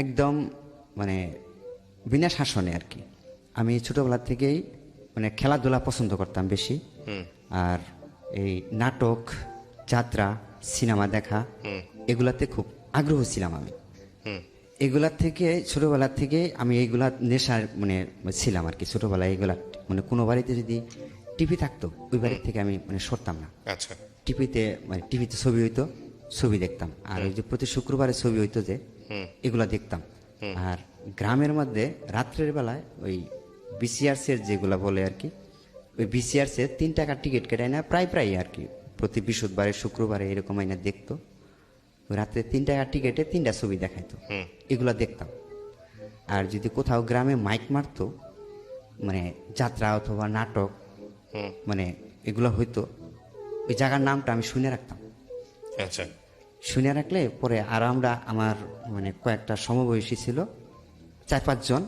একদম মানে বিনা শাসনে আর কি। আমি ছোটবেলা থেকেই মানে খেলাধুলা পছন্দ করতাম বেশি। আর এই নাটক, যাত্রা, সিনেমা দেখা এগুলাতে খুব আগ্রহ ছিলাম আমি। এগুলার থেকে ছোটবেলা থেকে আমি এইগুলা নেশার মানে ছিলাম আর কি। ছোটবেলায় এগুলা মানে কোনো বাড়িতে যদি টিভি থাকতো ওই বাড়ির থেকে আমি মানে সরতাম না। আচ্ছা। টিভিতে মানে টিভিতে ছবি হইতো, ছবি দেখতাম। আর ওই যে প্রতি শুক্রবারে ছবি হইতো যে এগুলা দেখতাম। আর গ্রামের মধ্যে রাত্রের বেলায় ওই বিসিআরসি এর যেগুলা বলে আর কি, ওই বিসিআরসি এর 3 টাকার টিকিট কেটে না প্রায় প্রায় আর কি প্রতি বৃহস্পতিবারে শুক্রবারে এরকম আইনা দেখতো। ওই রাত্রে 3 টাকার টিকিটে 3টা ছবি দেখাইতো, এগুলা দেখতাম। আর যদি কোথাও গ্রামে মাইক মারতো মানে যাত্রা অথবা নাটক মানে এগুলো হইতো, ওই জায়গার নামটা আমি শুনে রাখতাম। আচ্ছা। শুনে রাখলে পরে আর আমরা আমার মানে কয়েকটা সমবয়সী ছিল 4-5 জন।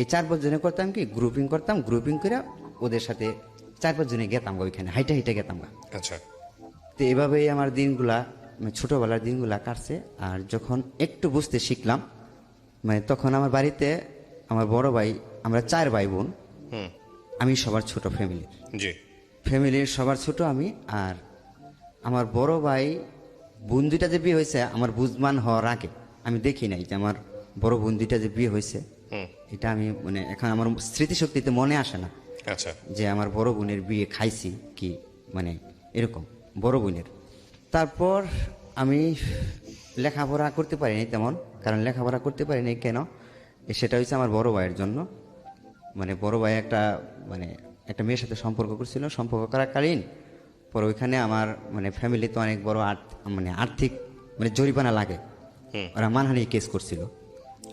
এই 4-5 জনে করতাম কি গ্রুপিং করতাম, গ্রুপিং করে ওদের সাথে 4-5 জনে গেতাম ওইখানে হাইটে হাইটে গেতাম। আচ্ছা। তো এভাবেই আমার দিনগুলা মানে ছোটোবেলার দিনগুলা কাটছে। আর যখন একটু বুঝতে শিখলাম মানে তখন আমার বাড়িতে আমার বড় ভাই, আমরা 4 ভাই বোন, আমি সবার ছোট ফ্যামিলির। জি। ফ্যামিলির সবার ছোট আমি। আর আমার বড় ভাই বোন দুইটা যে বিয়ে হয়েছে আমার বুঝমান হওয়ার আগে আমি দেখি নাই যে আমার বড় বোন দুইটা যে বিয়ে হয়েছে। এটা আমি মানে এখন আমার স্মৃতিশক্তিতে মনে আসে না আচ্ছা। যে আমার বড় বোনের বিয়ে খাইছি কি মানে এরকম বড় বোনের। তারপর আমি লেখাপড়া করতে পারিনি তেমন, কারণ লেখাপড়া করতে পারিনি কেন সেটা হচ্ছে আমার বড় ভাইয়ের জন্য। মানে বড় ভাই মানে একটা মেয়ের সাথে সম্পর্ক করছিল, সম্পর্ক করাকালীন পরে ওইখানে আমার মানে ফ্যামিলিতে অনেক বড় মানে আর্থিক মানে জরিমানা লাগে। ওরা মানহানি কেস করছিল।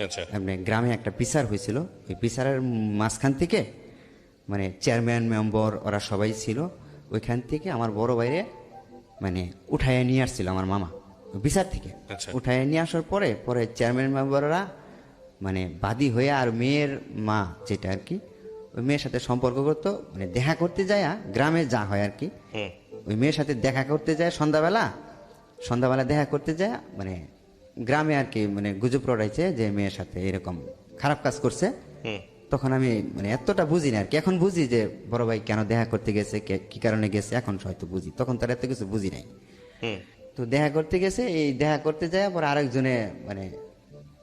আচ্ছা। মানে গ্রামে একটা বিচার হয়েছিল, ওই বিচারের মাঝখান থেকে মানে চেয়ারম্যান মেম্বার ওরা সবাই ছিল, ওইখান থেকে আমার বড় ভাইরে মানে উঠাইয়া নিয়ে আসছিল আমার মামা বিচার থেকে। আচ্ছা। উঠাইয়া নিয়ে আসার পরে পরে চেয়ারম্যান মেম্বাররা মানে বাদী হয়ে আর মেয়ের মা যেটা আর কি ওই মেয়ের সাথে সম্পর্ক করতো, মানে দেখা করতে যায় গ্রামে যা হয় আর কি, ওই মেয়ের সাথে দেখা করতে যায় সন্ধ্যাবেলা দেখা করতে যায় মানে গ্রামে আর কি মানে গুজব রটাইছে যে মেয়ের সাথে এরকম খারাপ কাজ করছে। তখন আমি মানে এতটা বুঝি না আর কি, এখন বুঝি যে বড় ভাই কেন দেখা করতে গেছে, কি কারণে গেছে এখন হয়তো বুঝি, তখন তার এত কিছু বুঝি নাই। তো দেখা করতে গেছে, এই দেখা করতে যায় পরে আরেকজনে মানে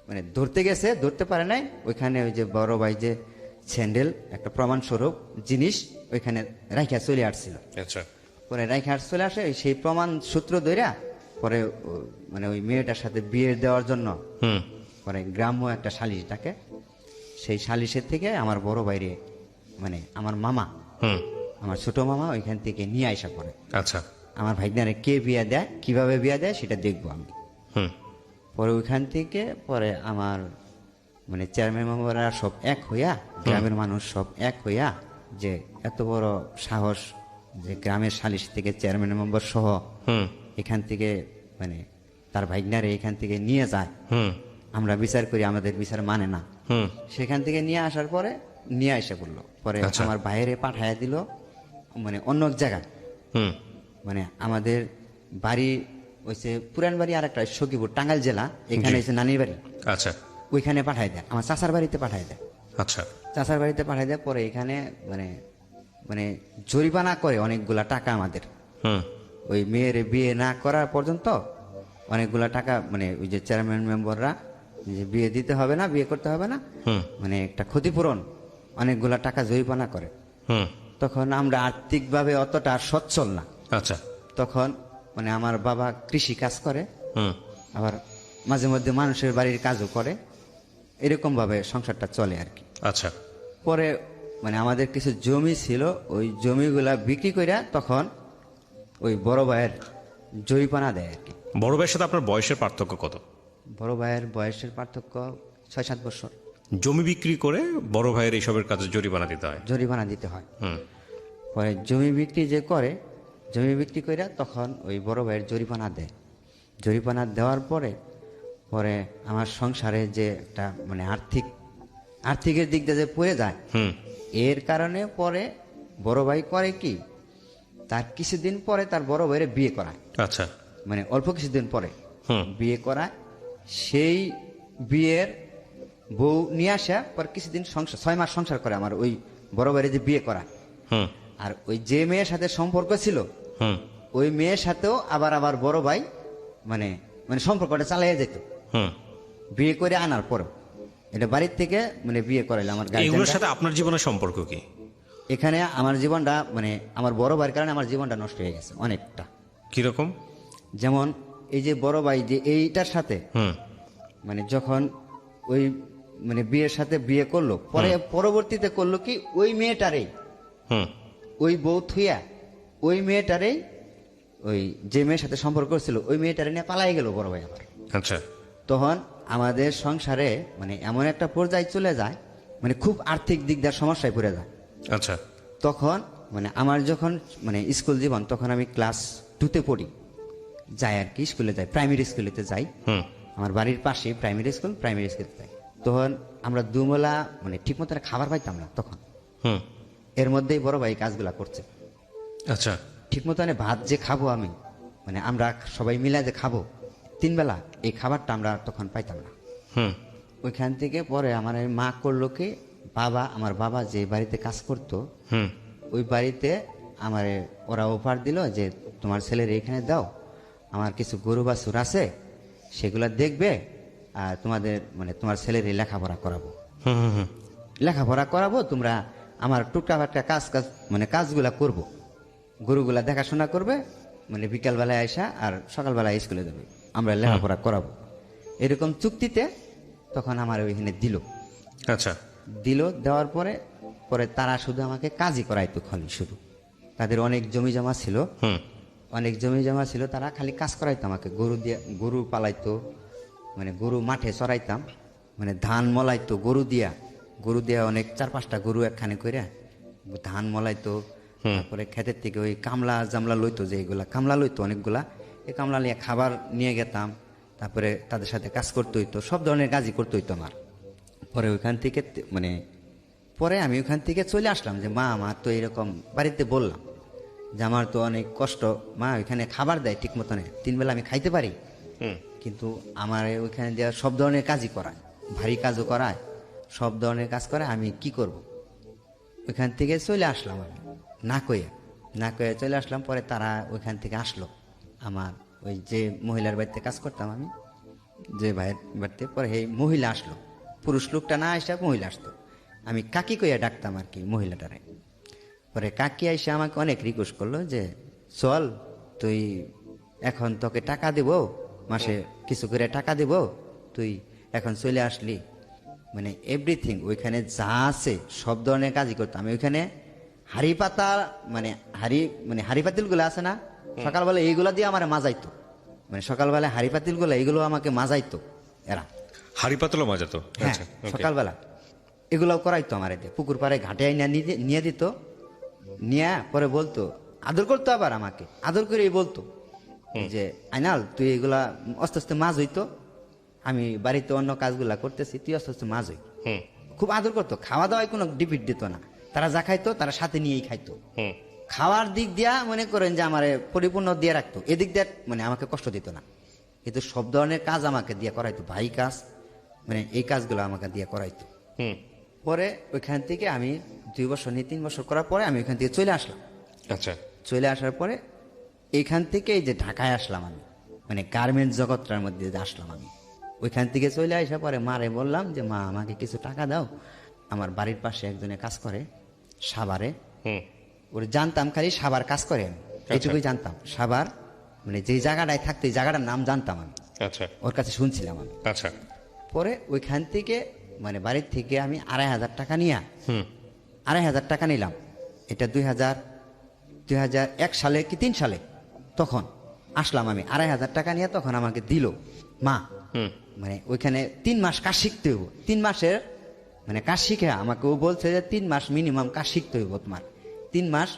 মানে ধরতে গেছে, ধরতে পারে নাই। ওইখানে ওই যে বড় ভাই যে স্যান্ডেল একটা প্রমাণস্বরূপ জিনিস ওইখানে রাইখা চলে আসছিল। আচ্ছা। পরে রাইখা চলে আসে, সেই প্রমাণ সূত্র ধইরা পরে মানে ওই মেয়েটার সাথে বিয়ে দেওয়ার জন্য পরে গ্রাম্য একটা সালিশ ডাকে। সেই সালিশের থেকে আমার বড় ভাইরে মানে আমার মামা, আমার ছোট মামা ওইখান থেকে নিয়ে আইসা পড়ে। আচ্ছা। আমার ভাইগনারে কে বিয়া দেয়, কিভাবে বিয়া দেয় সেটা দেখবো আমি। পরে ওইখান থেকে পরে আমার মানে চেয়ারম্যান মেম্বাররা সব এক হইয়া, গ্রামের মানুষ সব এক হইয়া যে এত বড় সাহস যে গ্রামের সালিশ থেকে চেয়ারম্যান মেম্বার সহ এখান থেকে মানে তার ভাইগনারে এখান থেকে নিয়ে যায়, আমরা বিচার করি, আমাদের বিচার মানে না। সেখান থেকে নিয়ে আসার পরে নিয়ে আসা করলো, পরে আমার বাইরে পাঠাইয়া দিল মানে অন্য এক জায়গায়। মানে আমাদের বাড়ি হচ্ছে পুরান বাড়ি, আর একটা সখীপুর টাঙ্গাইল জেলা, এখানে হচ্ছে নানির বাড়ি। আচ্ছা। ওইখানে পাঠাই দেয়, আমার চাচার বাড়িতে পাঠাই দেয়। আচ্ছা। চাচার বাড়িতে পাঠাই দেয় পরে এখানে মানে মানে জরিমানা করে অনেকগুলা টাকা আমাদের। ওই মেয়ের বিয়ে না করার পর্যন্ত অনেকগুলা টাকা মানে ওই যে চেয়ারম্যান মেম্বাররা যে বিয়ে দিতে হবে না, বিয়ে করতে হবে না, মানে একটা ক্ষতিপূরণ অনেকগুলা টাকা জরিমানা করে। তখন আমরা আর্থিকভাবে অতটা সচ্ছল না। আচ্ছা। তখন মানে আমার বাবা কৃষি কাজ করে, আবার মাঝে মধ্যে মানুষের বাড়ির কাজও করে, এরকম ভাবে সংসারটা চলে আর কি। আচ্ছা। পরে মানে আমাদের কিছু জমি ছিল, ওই জমিগুলা বিক্রি কইরা তখন ওই বড় ভাইয়ের জরিমানা দেয় আর কি। বড় ভাইয়ের সাথে আপনার বয়সের পার্থক্য কত? বড় ভাইয়ের বয়সের পার্থক্য 6-7 বছর। জমি বিক্রি করে বড় ভাইয়ের এইসবের কাজে জরিমানা দিতে হয়? জরিমানা দিতে হয়। পরে জমি বিক্রি যে করে, জমি বিক্রি করে তখন ওই বড় ভাইয়ের জরিমানা দেয়। জরিমানা দেওয়ার পরে পরে আমার সংসারে যে একটা মানে আর্থিকের দিক দিয়ে যে পড়ে যায়, এর কারণে পরে বড় ভাই করে কি তার কিছুদিন পরে তার বড় ভাইয়ের বিয়ে করায়। আচ্ছা। মানে অল্প কিছুদিন পরে বিয়ে করায়। সেই বিয়ের বউ নিয়ে আসা পর কিছুদিন সংসার 6 মাস সংসার করে আমার ওই বড় ভাইয়ের যে বিয়ে করা। হুম আর ওই যে মেয়ের সাথে সম্পর্ক ছিল হুম ওই মেয়ের সাথেও আবার বড় ভাই মানে মানে সম্পর্কটা চালাইয়া যেত হুম। বিয়ে করে আনার পরও। এটা বাড়ির থেকে মানে বিয়ে করাইলো আমার এগুলোর গার্জিয়ানরা। সাথে আপনার জীবনের সম্পর্ক কি? এখানে আমার জীবনটা মানে আমার বড় ভাইয়ের কারণে আমার জীবনটা নষ্ট হয়ে গেছে অনেকটা। কিরকম? যেমন এই যে বড় ভাই যে এইটার সাথে হুম মানে যখন ওই মানে বিয়ের সাথে বিয়ে করলো পরে পরবর্তীতে করলো কি ওই মেয়েটারেই হুম ওই বউ থুইয়া ওই মেয়েটারেই ওই যে মেয়ের সাথে সম্পর্ক ছিল ওই মেয়েটারে নিয়ে পালাই গেল বড় ভাই আবার। আচ্ছা তখন আমাদের সংসারে মানে এমন একটা পর্যায়ে চলে যায় মানে খুব আর্থিক দিক দিয়ে সমস্যায় পড়ে যায়। আচ্ছা তখন মানে আমার যখন মানে স্কুল জীবন তখন আমি ক্লাস 2তে পড়ি, যাই আর কি স্কুলে যাই, প্রাইমারি স্কুলেতে যাই। হুম আমার বাড়ির পাশে প্রাইমারি স্কুলে যাই। তখন আমরা দুবেলা মানে ঠিক মতো খাবার পাইতাম না তখন। হুম এর মধ্যেই বড় ভাই কাজগুলা করছে। আচ্ছা ঠিক মতো ভাত যে খাবো আমি মানে আমরা সবাই মিলে যে খাবো 3 বেলা এই খাবারটা আমরা তখন পাইতাম না। হুম ওইখান থেকে পরে আমার এই মা করলো কি আমার বাবা যে বাড়িতে কাজ করতো হুম ওই বাড়িতে আমার ওরা অফার দিল যে তোমার ছেলের এখানে দাও, আমার কিছু গরু বাছুর আছে সেগুলা দেখবে আর তোমাদের মানে তোমার ছেলের লেখাপড়া করাবো। হুম হুম লেখাপড়া করাবো, তোমরা আমার টুকটাক কাজ মানে কাজগুলা করবো, গরুগুলা দেখাশোনা করবে, মানে বিকালবেলায় আসা আর সকালবেলায় স্কুলে যাবে, আমরা লেখাপড়া করাবো। এরকম চুক্তিতে তখন আমার ওইখানে আচ্ছা দেওয়ার পরে পরে তারা শুধু আমাকে কাজই করাইতো খালি শুধু। তাদের অনেক জমি জমা ছিল, হুম তারা খালি কাজ করাইতো আমাকে। গরু পালাইতো, মানে গরু মাঠে চড়াইতাম, মানে ধান মলাইতো গরু দিয়া অনেক 4-5টা গরু একখানে করে ধান মলাইতো। তারপরে ক্ষেতের থেকে ওই কামলা জামলা লইতো, যে এগুলা কামলা লইতো অনেকগুলা, এই কামলা নিয়ে খাবার নিয়ে গেতাম। তারপরে তাদের সাথে কাজ করতে হইতো, সব ধরনের কাজই করতে হইতো আমার। পরে ওইখান থেকে মানে পরে আমি ওখান থেকে চলে আসলাম যে মা আমার তো এরকম বাড়িতে বললাম যে আমার তো অনেক কষ্ট, মা ওইখানে খাবার দেয় ঠিক মতনে 3 বেলা আমি খাইতে পারি, হুম কিন্তু আমার ওইখানে দেওয়া সব ধরনের কাজই করায়, ভারী কাজও করায়, সব ধরনের কাজ করে, আমি কি করব। ওইখান থেকে চলে আসলাম আমি না কয়ে চলে আসলাম। পরে তারা ওইখান থেকে আসলো, আমার ওই যে মহিলার বাড়িতে কাজ করতাম আমি, যে ভাইয়ের বাড়িতে, পরে এই মহিলা আসলো, পুরুষ লোকটা না আসা মহিলা আসতো, আমি কাকি কইয়া ডাকতাম আর কি মহিলাটারে। পরে কাকি আইসা আমাকে অনেক রিকোয়েস্ট করলো যে চল তুই এখন তোকে টাকা দেব, মাসে কিছু করে টাকা দেব, তুই এখন চলে আসলি, মানে এভরিথিং ওইখানে যা আছে সব ধরনের কাজই করতাম আমি। ওইখানে হাড়ি পাতা মানে হাড়ি পাতিলগুলো আছে না, সকালবেলা এইগুলা দিয়ে আমার মাজাইতো, মানে সকালবেলা হাড়ি পাতিলগুলো এইগুলো আমাকে মাজাইতো এরা, হাড়ি পাতলো মাজাতো? হ্যাঁ আচ্ছা okay. সকালবেলা এগুলাও করাইতো আমার, এতে পুকুর পাড়ে ঘাটে আইনা নিয়ে দিত, নিয়ে পরে বলতো, আদর করতো, আবার আমাকে আদর করেই বলতো যে আইনাল তুই এগুলা আস্তে আস্তে মাছ হইতো, আমি বাড়িতে অন্য কাজগুলা করতেছি, তুই আস্তে আস্তে মাছ হই। হুম খুব আদর করতো, খাওয়া দাওয়ায় কোনো ডিপিট দিত না, তারা যা খাইতো তারা সাথে নিয়েই খাইতো। হুম খাওয়ার দিক দিয়া মনে করেন যে আমার পরিপূর্ণ দিয়ে রাখতো, এদিক দিয়ে মানে আমাকে কষ্ট দিত না, কিন্তু সব ধরনের কাজ আমাকে দিয়ে করাইতো, ভাই কাজ মানে এই কাজগুলো আমাকে দিয়ে করাইতো। হুম পরে ওইখান থেকে আমি 2 বছর নিয়ে 3 বছর করার পরে আমি ওইখান থেকে চলে আসলাম। আচ্ছা চলে আসার পরে এইখান থেকে এই যে ঢাকায় আসলাম আমি, মানে গার্মেন্টস জগৎটার মধ্যে যে আসলাম আমি, ওইখান থেকে চলে আসার পরে মারে বললাম যে মা আমাকে কিছু টাকা দাও, আমার বাড়ির পাশে একজনে কাজ করে সাভারে, হুম ওরে জানতাম খালি সাভার কাজ করে, আমি এইটুকুই জানতাম সাভার, মানে যেই জায়গাটায় থাকতো এই জায়গাটার নাম জানতাম আমি, আচ্ছা ওর কাছে শুনছিলাম আমি। আচ্ছা পরে ওইখান থেকে মানে বাড়ির থেকে আমি 2,500 টাকা নিয়ে হুম 2,500 টাকা নিলাম, এটা 2001 সালে কি 3 সালে তখন আসলাম আমি। 2,500 টাকা নিয়ে তখন আমাকে দিল মা, হুম মানে ওইখানে 3 মাস কাজ শিখতে হইব, 3 মাসের মানে কাজ শিখে আমাকে ও বলছে যে 3 মাস মিনিমাম কাজ শিখতে হইব তোমার, 3 মাস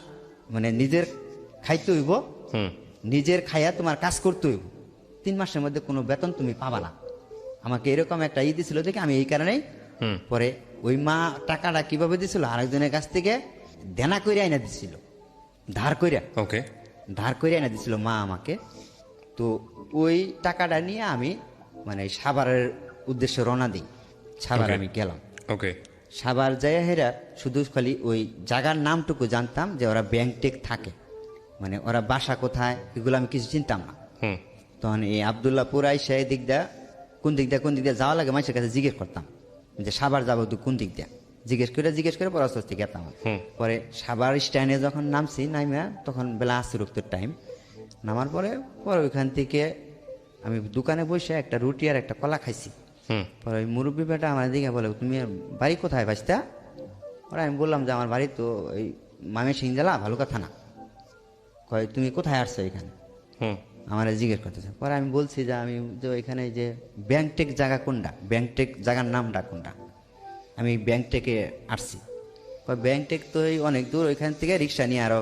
মানে নিজের খাইতে হইব, হুম নিজের খাইয়া তোমার কাজ করতে হইব, 3 মাসের মধ্যে কোনো বেতন তুমি পাবা না। আমাকে এরকম একটা দিছিল দেখে আমি এই কারণেই হুম পরে ওই মা টাকাটা কিভাবে দিছিল, আরেকজনের কাছ থেকে দেনা করে আইনা দিছিল, ধার ওকে করে আইনা দিছিল মা আমাকে। তো ওই টাকাটা নিয়ে আমি মানে সাভারের উদ্দেশ্যে রওনা দিই। সাভার Okay. আমি গেলাম। ওকে। সাভার যাইয়া হেরা শুধু খালি ওই জায়গার নামটুকু জানতাম যে ওরা ব্যাংকটেক থাকে, মানে ওরা বাসা কোথায় এগুলো আমি কিছু চিনতাম না। হুম। তখন এই আবদুল্লাহপুর আইসা এই দিক দিয়া কোন দিক দিয়ে যাওয়া লাগে মানুষের কাছে জিজ্ঞেস করতাম যে সাভার যাবো তো কোন দিক দিয়া, জিজ্ঞেস করে পরে আস্তে আস্তে গেতাম। পরে সাভার স্ট্যান্ডে যখন নামছি নাইমা তখন বেলা আসর রক্তের টাইম, নামার পরে পরে ওইখান থেকে আমি দোকানে বসে একটা রুটি আর একটা কলা খাইছি। হুম। পরে ওই মুরব্বী বেটা আমার দিকে বলে তুমি বাড়ি কোথায় বাঁচতা? ওরা আমি বললাম যে আমার বাড়ি তো এই মামি সিং জেলা ভালুকা থানা। কয় তুমি কোথায় আসছো এখানে? হুম। আমার জিজ্ঞেস করতেছে। পরে আমি বলছি যে আমি যে এখানে যে ব্যাংকটেক জায়গা কোনটা, ব্যাংকটেক জায়গার নামটা কোনটা, আমি ব্যাংকটেকে আসছি। ব্যাংকটেক তো এই অনেক দূর, ওইখান থেকে রিক্সা নিয়ে আরো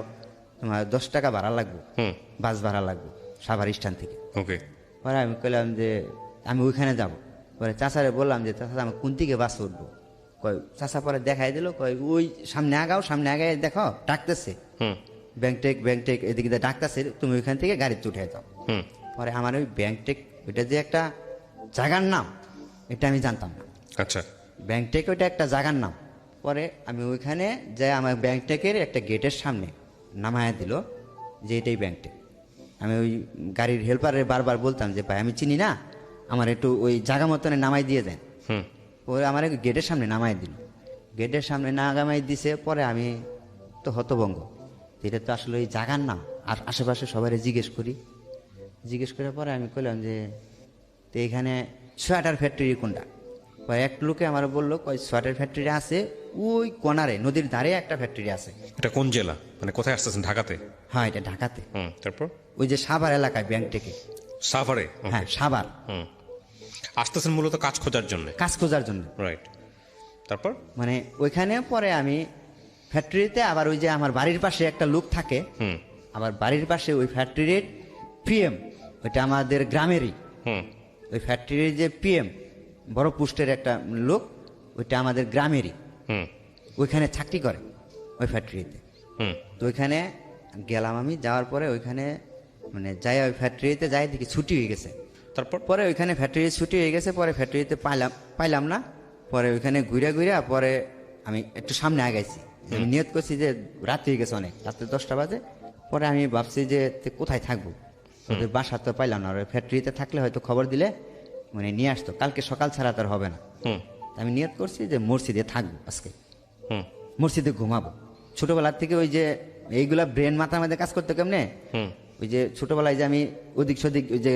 তোমার 10 টাকা ভাড়া লাগবে, হুম। বাস ভাড়া লাগবে সাভার স্ট্যান্ড থেকে। ওকে। পরে আমি কইলাম যে আমি ওইখানে যাব। পরে চাচারে বললাম যে চাচা আমি কোন দিকে বাস উঠবো? কয় চাচা পরে দেখাই দিল, কয় ওই সামনে আগায় দেখো ডাকতেছে হুম। ব্যাংকটেক এদিকে দিয়ে ডাকতেছে, তুমি ওইখান থেকে গাড়িতে উঠে যাও। হুম। পরে আমার ওই ব্যাংকটেক ওইটা যে একটা জায়গার নাম এটা আমি জানতাম না। আচ্ছা। ব্যাংকটেক ওইটা একটা জায়গার নাম। পরে আমি ওইখানে যাই আমার ব্যাংকটেকের একটা গেটের সামনে নামায়া দিল যে এটাই ব্যাংকটেক। আমি ওই গাড়ির হেল্পারে বারবার বলতাম যে ভাই আমি চিনি না, আমার একটু ওই জায়গা মতনে নামাই দিয়ে দেন। হুম। পরে আমার গেটের সামনে নামাই দিল, গেটের সামনে নামাই দিছে। পরে আমি তো হতভঙ্গ, এটা তো আসলে ওই জায়গার নাম। আর আশেপাশে সবাই জিজ্ঞেস করার পরে আমি কইলাম যে তো এখানে সোয়েটার ফ্যাক্টরি কোনটা? কয় এক লোকে আমার বললো কয় সোয়েটার ফ্যাক্টরি আছে ওই কোনারে, নদীর ধারে একটা ফ্যাক্টরি আছে। এটা কোন জেলা, মানে কোথায় আসতেছেন? ঢাকাতে? হ্যাঁ এটা ঢাকাতে, হুম। তারপর? ওই যে সাভার এলাকায় ব্যাংকটেকে। সাভারে? Okay. হ্যাঁ সাভার, হুম। আসতেছেন মূলত কাজ খোঁজার জন্য? কাজ খোঁজার জন্য। রাইট। তারপর? মানে ওইখানে পরে আমি ফ্যাক্টরিতে আবার ওই যে আমার বাড়ির পাশে একটা লোক থাকে, হুম। আমার বাড়ির পাশে ওই ফ্যাক্টরির পিএম, ওইটা আমাদের গ্রামেরই। হুম। ওই ফ্যাক্টরির যে পিএম বড় পোস্টের একটা লোক, ওইটা আমাদের গ্রামেরই, হুম। ওইখানে চাকরি করে ওই ফ্যাক্টরিতে। হুম। তো ওইখানে গেলাম আমি, যাওয়ার পরে ওইখানে মানে যাই ওই ফ্যাক্টরিতে যাই দেখি ছুটি হয়ে গেছে। তারপর? পরে ওইখানে ফ্যাক্টরি ছুটি হয়ে গেছে, পরে ফ্যাক্টরিতে পাইলাম না। পরে ওইখানে ঘুরে পরে আমি একটু সামনে আগাইছি, আমি নিয়ত করছি যে রাত হয়ে গেছে অনেক, রাত্রে 10টা বাজে। পরে আমি ভাবছি যে তে কোথায় থাকবো, ওদের বাসা তো পাইলাম না। আর ওই ফ্যাক্টরিতে থাকলে হয়তো খবর দিলে মানে নিয়ে আসতো, কালকে সকাল ছাড়া তো আর হবে না। হুম। তা আমি নিয়ত করছি যে মসজিদে থাকবো আজকে, হুম। মসজিদে ঘুমাবো। ছোটবেলার থেকে ওই যে এইগুলা ব্রেন মাথার মধ্যে কাজ করতো কেমনে, হুম। ওই যে ছোটবেলায় যে আমি ওদিক সদিক ওই যে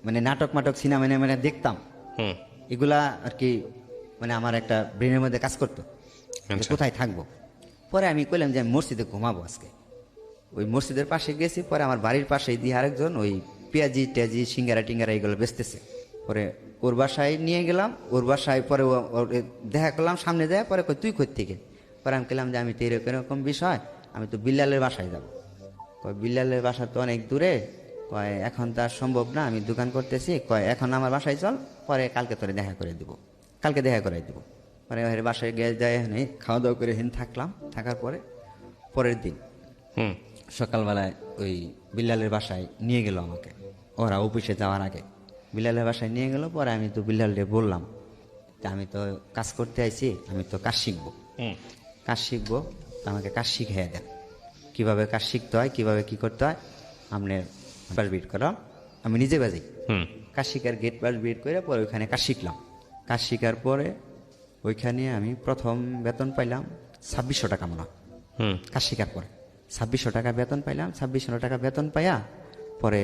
মানে নাটক সিনেমা মানে দেখতাম, হুম। এগুলা আর কি মানে আমার একটা ব্রেনের মধ্যে কাজ করতো যে আচ্ছা। কোথায় থাকবো। পরে আমি কইলাম যে আমি মসজিদে ঘুমাবো আজকে। ওই মসজিদের পাশে গেছি, পরে আমার বাড়ির পাশে দিয়ে আরেকজন ওই পেঁয়াজি টেয়াজি সিঙ্গারা টিঙ্গারা এগুলো বেচতেছে। পরে ওর বাসায় নিয়ে গেলাম, ওর বাসায় পরে ওর দেখা করলাম সামনে যায়। পরে কই তুই কই থেকে? পরে আমি কইলাম যে আমি তো এরকম বিষয়, আমি তো বিল্লালের বাসায় যাব। কয় বিল্লালের বাসা তো অনেক দূরে, কয় এখন তো আর সম্ভব না, আমি দোকান করতেছি, কয় এখন আমার বাসায় চল, পরে কালকে তোরে দেখা করে দিব, কালকে দেখা করে দিব। পরে ওর বাসায় গিয়ে যায়, এখানে খাওয়া দাওয়া করে হেন থাকলাম। থাকার পরে পরের দিন হুম। সকালবেলায় ওই বিল্লালের বাসায় নিয়ে গেল আমাকে, ওরা অফিসে যাওয়ার আগে বিল্লালের বাসায় নিয়ে গেল। পরে আমি তো বিল্লালরে বললাম যে আমি তো কাজ করতে আইছি, আমি তো কাজ শিখবো, হুম। তো আমাকে কাজ শিখিয়ে দেন, কীভাবে কাজ শিখতে হয়, কীভাবে কি করতে হয়। আপনি পাস বিট করাম, আমি নিজে বাজি হুম। কাজ শিখার গেট পাস বিট করে পরে ওইখানে কাজ শিখলাম। কাজ শিখার পরে ওইখানে আমি প্রথম বেতন পাইলাম 2600 টাকা মনে হয়। হুম। কাজ শিখার পরে 2600 টাকা বেতন পাইলাম। 2600 টাকা বেতন পাইয়া পরে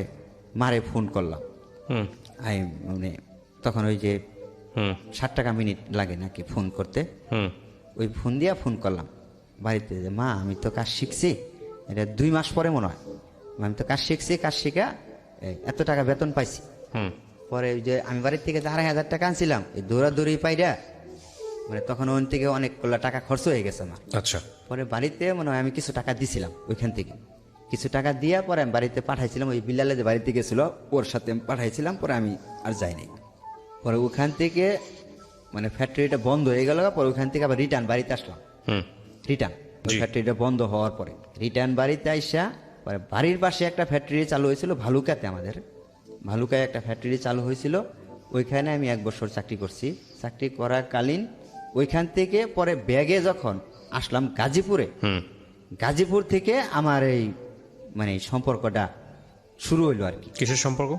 মারে ফোন করলাম। হুম। আমি মানে তখন ওই যে হুম। 60 টাকা মিনিট লাগে নাকি ফোন করতে, হুম। ওই ফোন দিয়া ফোন করলাম বাড়িতে যে মা আমি তো কাজ শিখছি, এটা 2 মাস পরে মনে হয়, আমি তো কাজ শিখছি, কাজ শিখা এত টাকা বেতন পাইছি। হুম। পরে ওই যে আমি বাড়ির থেকে 2,500 টাকা আনছিলাম, এই দৌড়াদৌড়ি পাইরা মানে তখন ওখান থেকে অনেকগুলো টাকা খরচ হয়ে গেছে আমার। আচ্ছা। পরে বাড়িতে মনে হয় আমি কিছু টাকা দিছিলাম, ওইখান থেকে কিছু টাকা দিয়া পরে আমি বাড়িতে পাঠাইছিলাম। ওই বিল্লালে যে বাড়িতে গেছিল ওর সাথে আমি পাঠাইছিলাম, পরে আমি আর যাইনি। পরে ওখান থেকে মানে ফ্যাক্টরিটা বন্ধ হয়ে গেল, পরে ওখান থেকে আবার রিটার্ন বাড়িতে আসলাম। হুম। রিটার্ন জি। ফ্যাক্টরিটা বন্ধ হওয়ার পরে রিটার্ন বাড়িতে আইসা পরে বাড়ির পাশে একটা ফ্যাক্টরি চালু হয়েছিল ভালুকাতে, আমাদের ভালুকায় একটা ফ্যাক্টরি চালু হয়েছিল। ওইখানে আমি 1 বছর চাকরি করছি। চাকরি করাকালীন ওইখান থেকে পরে ব্যাগে যখন আসলাম গাজীপুরে, গাজীপুর থেকে আমার এই মানে সম্পর্কটা শুরু হইলো আর কি। কিসের সম্পর্ক?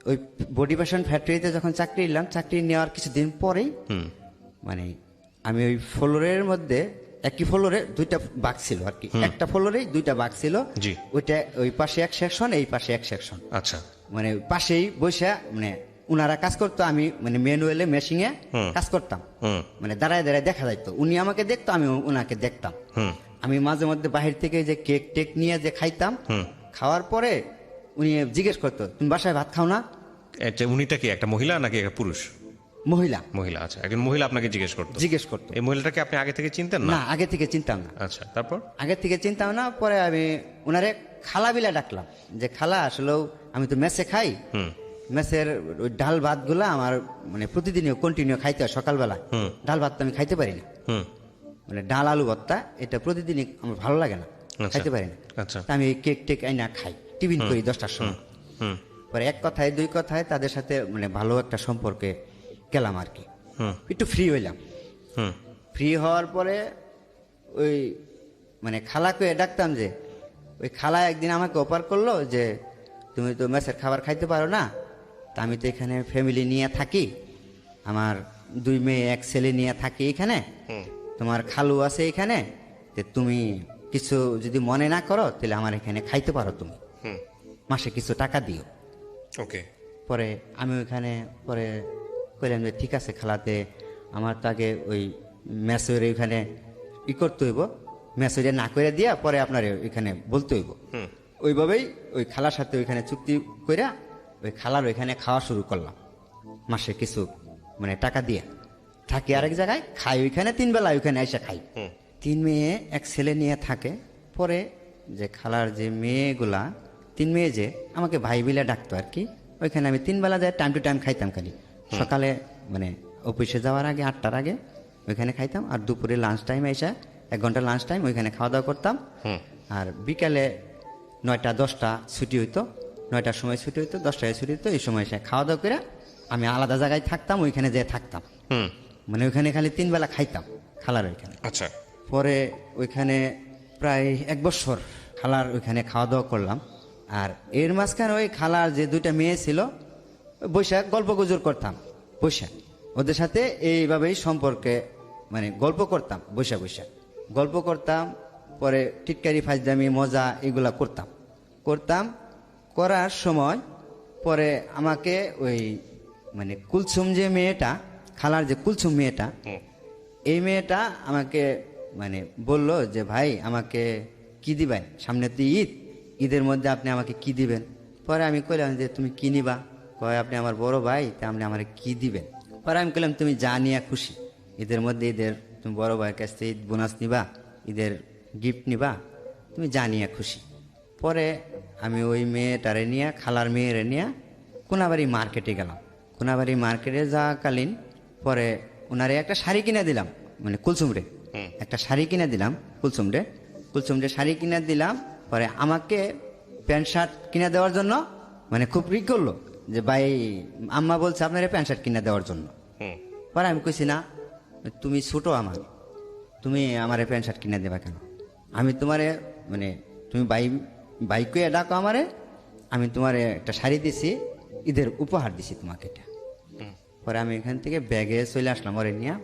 ওই বডি ফ্যাশন ফ্যাক্টরিতে যখন চাকরি নিলাম, চাকরি নেওয়ার কিছুদিন পরেই মানে আমি ওই ফ্লোরের মধ্যে, একই ফ্লোরে 2টা বাক্স ছিল আর কি, একটা ফ্লোরেই 2টা বাক্স ছিল। জি। ওইটা ওই পাশে এক সেকশন, এই পাশে এক সেকশন। আচ্ছা। মানে পাশেই বসে মানে উনারা কাজ করতো, আমি মানে ম্যানুয়ালে মেশিনে কাজ করতাম। মানে দাঁড়ায় দাঁড়ায় দেখা যাইতো, উনি আমাকে দেখতো, আমি উনাকে দেখতাম। আমি মাঝে মধ্যে বাহির থেকে যে কেক টেক নিয়ে যে খাইতাম, খাওয়ার পরে উনি জিজ্ঞেস করতো, তুমি বাসায় ভাত খাও না? আচ্ছা, উনিটা কি একটা মহিলা নাকি একটা পুরুষ? মহিলা। মহিলা, আচ্ছা, একজন মহিলা আপনাকে জিজ্ঞেস করতো। করতো। এই মহিলাটাকে আপনি আগে থেকে চিনতেন না? না, আগে থেকে চিনতাম না। আচ্ছা, তারপর? আগে থেকে চিন্তাম না। পরে আমি ওনারে খালা বিলা ডাকলাম, যে খালা আসলেও আমি তো মেসে খাই, মেসের ওই ডাল ভাত গুলা আমার মানে প্রতিদিনই কন্টিনিউ খাইতে হয় সকালবেলা। ডাল ভাত তো আমি খাইতে পারি না, মানে ডাল আলু ভর্তা এটা প্রতিদিনই আমার ভালো লাগে না, খাইতে পারি না। আচ্ছা। তা আমি কেক টেক আইনা খাই, টিফিন করি 10টার সময়। পরে এক কথায় দুই কথায় তাদের সাথে মানে ভালো একটা সম্পর্কে গেলাম আর কি, একটু ফ্রি হইলাম। ফ্রি হওয়ার পরে ওই মানে খালাকে ডাকতাম, যে ওই খালা একদিন আমাকে অফার করলো যে তুমি তো মেসের খাবার খাইতে পারো না, তা আমি তো এখানে ফ্যামিলি নিয়ে থাকি, আমার 2 মেয়ে 1 ছেলে নিয়ে থাকি এখানে, তোমার খালু আছে এখানে, তুমি কিছু যদি মনে না করো তাহলে আমার এখানে খাইতে পারো, তুমি মাসে কিছু টাকা দিও। ওকে। পরে আমি ওইখানে পরে কইলাম যে ঠিক আছে খালাতে, আমার তো আগে ওই মেসের ওইখানে করতে হইব, মেসেজে না করে দিয়া পরে আপনার ওইখানে বলতে হইব। ওইভাবেই ওই খালার সাথে ওইখানে চুক্তি কইরা ওই খালার ওইখানে খাওয়া শুরু করলাম, মাসে কিছু মানে টাকা দিয়ে থাকি আরেক জায়গায়, খাই ওইখানে 3 বেলা ওইখানে এসে খাই। 3 মেয়ে 1 ছেলে নিয়ে থাকে। পরে যে খালার যে মেয়েগুলা 3 মেয়ে যে আমাকে ভাই বিলে ডাকতো আর কি, ওইখানে আমি 3 বেলা যায় টাইম টু টাইম খাইতাম। খালি সকালে মানে অফিসে যাওয়ার আগে 8টার আগে ওইখানে খাইতাম, আর দুপুরে লাঞ্চ টাইম এসে 1 ঘন্টা লাঞ্চ টাইম ওইখানে খাওয়া দাওয়া করতাম। আর বিকালে 9টা 10টা ছুটি হইতো, 9টার সময় ছুটি হইতো, 10টায় ছুটি হইতো, এই সময় এসে খাওয়া দাওয়া করে আমি আলাদা জায়গায় থাকতাম, ওইখানে যেয়ে থাকতাম। মানে ওইখানে খালি 3 বেলা খাইতাম খালার ওইখানে। আচ্ছা। পরে ওইখানে প্রায় 1 বছর খালার ওইখানে খাওয়া দাওয়া করলাম। আর এর মাঝখানে ওই খালার যে 2টা মেয়ে ছিল, বৈশাখ গল্প গুজর করতাম, বৈশাখ ওদের সাথে এইভাবেই সম্পর্কে মানে গল্প করতাম, বৈশাখ গল্প করতাম। পরে টিটকারি ফাজদামি মজা এগুলা করতাম। করার সময় পরে আমাকে ওই মানে কুলসুম যে মেয়েটা, খালার যে কুলসুম মেয়েটা, এই মেয়েটা আমাকে মানে বলল যে ভাই আমাকে কি দিবেন, সামনে তো ঈদের মধ্যে আপনি আমাকে কি দিবেন? পরে আমি কইলাম যে তুমি কি নিবা? কয় আপনি আমার বড় ভাই, তা আপনি আমার কি দিবেন? পরে আমি কইলাম তুমি যা নিয়ে খুশি, ঈদের মধ্যে ঈদের তুমি বড় ভাইয়ের কাছ থেকে ঈদ বোনাস নিবা, ঈদের গিফট নিবা, তুমি যা নিয়ে খুশি। পরে আমি ওই মেয়েটারে নিয়ে, খালার মেয়েরে নিয়ে কোনাবাড়ি মার্কেটে গেলাম। কোনাবাড়ি মার্কেটে যাওয়াকালীন পরে ওনারে একটা শাড়ি কিনে দিলাম, মানে কুলসুমরে একটা শাড়ি কিনে দিলাম, কুলসুমরে শাড়ি কিনে দিলাম। পরে আমাকে প্যান্ট শার্ট কিনে দেওয়ার জন্য মানে খুব রিক করলো, যে ভাই আম্মা বলছে আপনার প্যান্ট শার্ট কিনে দেওয়ার জন্য। পরে আমি কইছি না, তুমি ছোট আমার, তুমি আমার প্যান্ট শার্ট কিনে দেবা কেন? আমি তোমারে মানে তুমি বাইকে ডাকো আমারে, আমি তোমারে একটা শাড়ি দিছি, ঈদের উপহার দিছি তোমাকে এটা। পরে আমি এখান থেকে ব্যাগে চলে আসলাম ওরে নিয়ে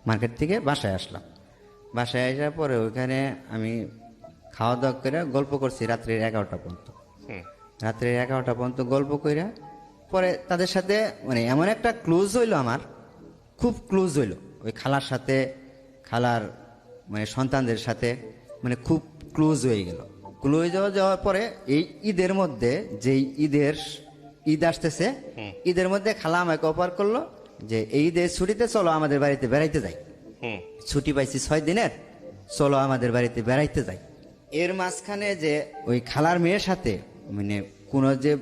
মার্কেট থেকে বাসায় আসলাম। বাসায় আসার পরে ওইখানে আমি খাওয়া দাওয়া করে গল্প করছি রাত্রের 11টা পর্যন্ত। রাত্রের 11টা পর্যন্ত গল্প করে পরে তাদের সাথে মানে এমন একটা ক্লোজ হইলো, আমার খুব ক্লোজ হইলো ওই খালার সাথে, খালার মানে সন্তানদের সাথে মানে খুব ক্লোজ হয়ে গেল। ক্লোজ যাওয়ার পরে এই ঈদের মধ্যে, যেই ঈদ আসতেছে, ঈদের মধ্যে খালা আমাকে অফার করলো যে এই ঈদের ছুটিতে চলো আমাদের বাড়িতে বেড়াইতে যাই। ছুটি পাইছি 6 দিনের, চলো আমাদের বাড়িতে বেড়াইতে যাই। এর মাঝখানে যে ওই খালার মেয়ের সাথে মানে কোনো যে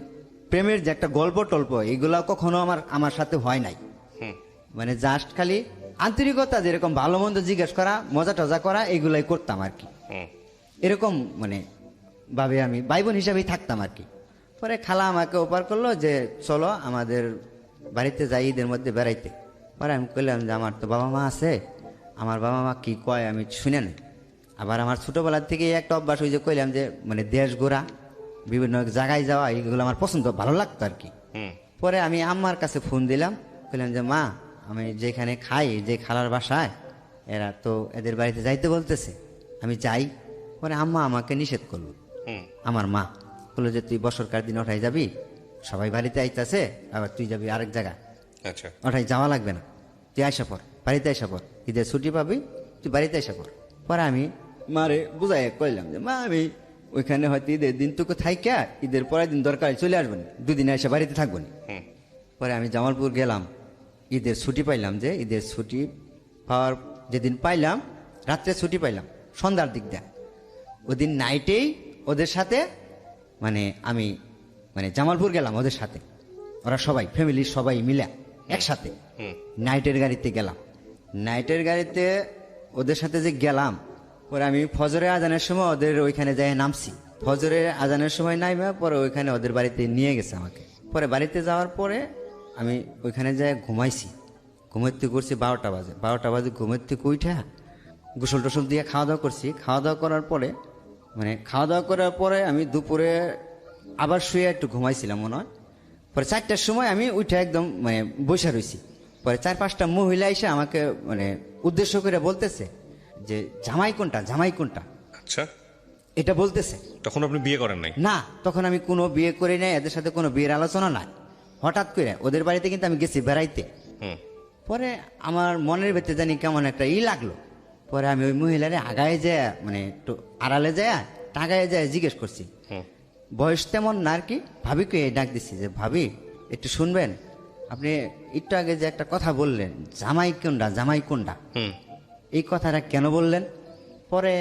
প্রেমের যে একটা গল্প টল্প, এইগুলা কখনো আমার সাথে হয় নাই। মানে জাস্ট খালি আন্তরিকতা, যেরকম ভালো মন্দ জিজ্ঞেস করা, মজা টজা করা, এগুলাই করতাম আর কি। এরকম মানে ভাবে আমি ভাই বোন হিসাবেই থাকতাম আর কি। পরে খালা আমাকে অফার করলো যে চলো আমাদের বাড়িতে যাই ঈদের মধ্যে বেড়াইতে। পরে আমি কইলাম যে আমার তো বাবা মা আছে, আমার বাবা মা কি কয় আমি শুনে নেই। আবার আমার ছোটোবেলার থেকে একটা অভ্যাস, ওই যে কইলাম যে মানে দেশ ঘোরা, বিভিন্ন জায়গায় যাওয়া, এইগুলো আমার পছন্দ, ভালো লাগতো আর কি। পরে আমি আম্মার কাছে ফোন দিলাম, বললাম যে মা, আমি যেখানে খাই, যে খালার বাসায়, এরা তো এদের বাড়িতে যাইতে বলতেছে, আমি যাই। পরে আম্মা আমাকে নিষেধ করলো, আমার মা বললো যে তুই বছরকার দিন ওঠাই যাবি, সবাই বাড়িতে আইতাছে, আবার তুই যাবি আরেক জায়গায়, আচ্ছা, ওঠাই যাওয়া লাগবে না, তুই আইসা পর, বাড়িতে আইসা পর, ঈদের ছুটি পাবি, তুই বাড়িতে আইসা পর। পরে আমি মারে বুঝাই কইলাম যে মা, আমি ওইখানে হয়তো ঈদের দিন তোকে থাইকা ঈদের পরের দিন দরকার চলে আসবো না, দুদিন এসে বাড়িতে থাকবো না। পরে আমি জামালপুর গেলাম, ঈদের ছুটি পাইলাম, যে ঈদের ছুটি পাওয়ার যেদিন পাইলাম, রাত্রে ছুটি পাইলাম সন্ধ্যার দিক দেয়, ওদিন নাইটেই ওদের সাথে মানে আমি মানে জামালপুর গেলাম ওদের সাথে, ওরা সবাই ফ্যামিলির সবাই মিলে একসাথে নাইটের গাড়িতে গেলাম। নাইটের গাড়িতে ওদের সাথে যে গেলাম, পরে আমি ফজরের আজানের সময় ওদের ওইখানে যাই নামছি, ফজরের আজানের সময় নাইমা পরে ওইখানে ওদের বাড়িতে নিয়ে গেছে আমাকে। পরে বাড়িতে যাওয়ার পরে আমি ওইখানে যাই ঘুমাইছি, ঘুমাইতে করছি 12টা বাজে, 12টা বাজে ঘুমাইতে উঠা গোসল টোসল দিয়ে খাওয়া দাওয়া করছি। খাওয়া দাওয়া করার পরে মানে খাওয়া দাওয়া করার পরে আমি দুপুরে আবার শুয়ে একটু ঘুমাইছিলাম মনে হয়। পরে 4টার সময় আমি উঠে একদম মানে বসে রয়েছি। পরে 4-5টা মহিলা এসে আমাকে মানে উদ্দেশ্য করে বলতেছে যে জামাই কোনটা, জামাই কোনটা, আচ্ছা। এটা বলতেছে। তখন আপনি বিয়ে করেন নাই? না, তখন আমি কোনো বিয়ে করি নাই, এদের সাথে কোনো বিয়ের আলোচনা নাই। হঠাৎ করে ওদের বাড়িতে কিন্তু আমি গেছি বেড়াইতে। পরে আমার মনের ভেতরে জানি কেমন একটা লাগলো। পরে আমি ওই মহিলারে আগায় যায় মানে একটু আড়ালে যায়, টাগায় যায় জিজ্ঞেস করছি, বয়স তেমন না আর কি, ভাবিকে ডাক দিচ্ছি যে ভাবি একটু শুনবেন, আপনি একটু আগে যে একটা কথা বললেন জামাই কোনটা, জামাই কোনটা, এই কথাটা কেন বললেন? পরে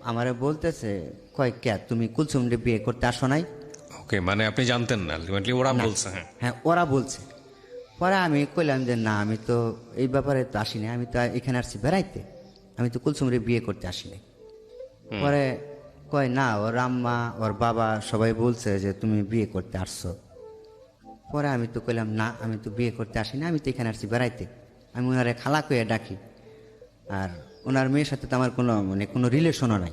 আমারে বলতেছে কয় কে, তুমি কুলসুমরে বিয়ে করতে আসো নাই? ওকে, মানে আপনি জানতেন না, আলটিমেটলি ওরা বলছে? হ্যাঁ হ্যাঁ, ওরা বলছে। পরে আমি কইলাম যে না, আমি তো এই ব্যাপারে তো আসিনি, আমি তো এখানে আসছি বেড়াইতে, আমি তো কুলসুমরে বিয়ে করতে আসিনি। পরে কয় না, ওর আম্মা ওর বাবা সবাই বলছে যে তুমি বিয়ে করতে আসছো। পরে আমি তো কইলাম না, আমি তো বিয়ে করতে আসিনি, আমি তো এখানে আসছি বেড়াইতে। আমি ওনারে খালা কয়ে ডাকি, আর ওনার মেয়ের সাথে তো আমার কোনো মানে কোনো রিলেশনও নাই।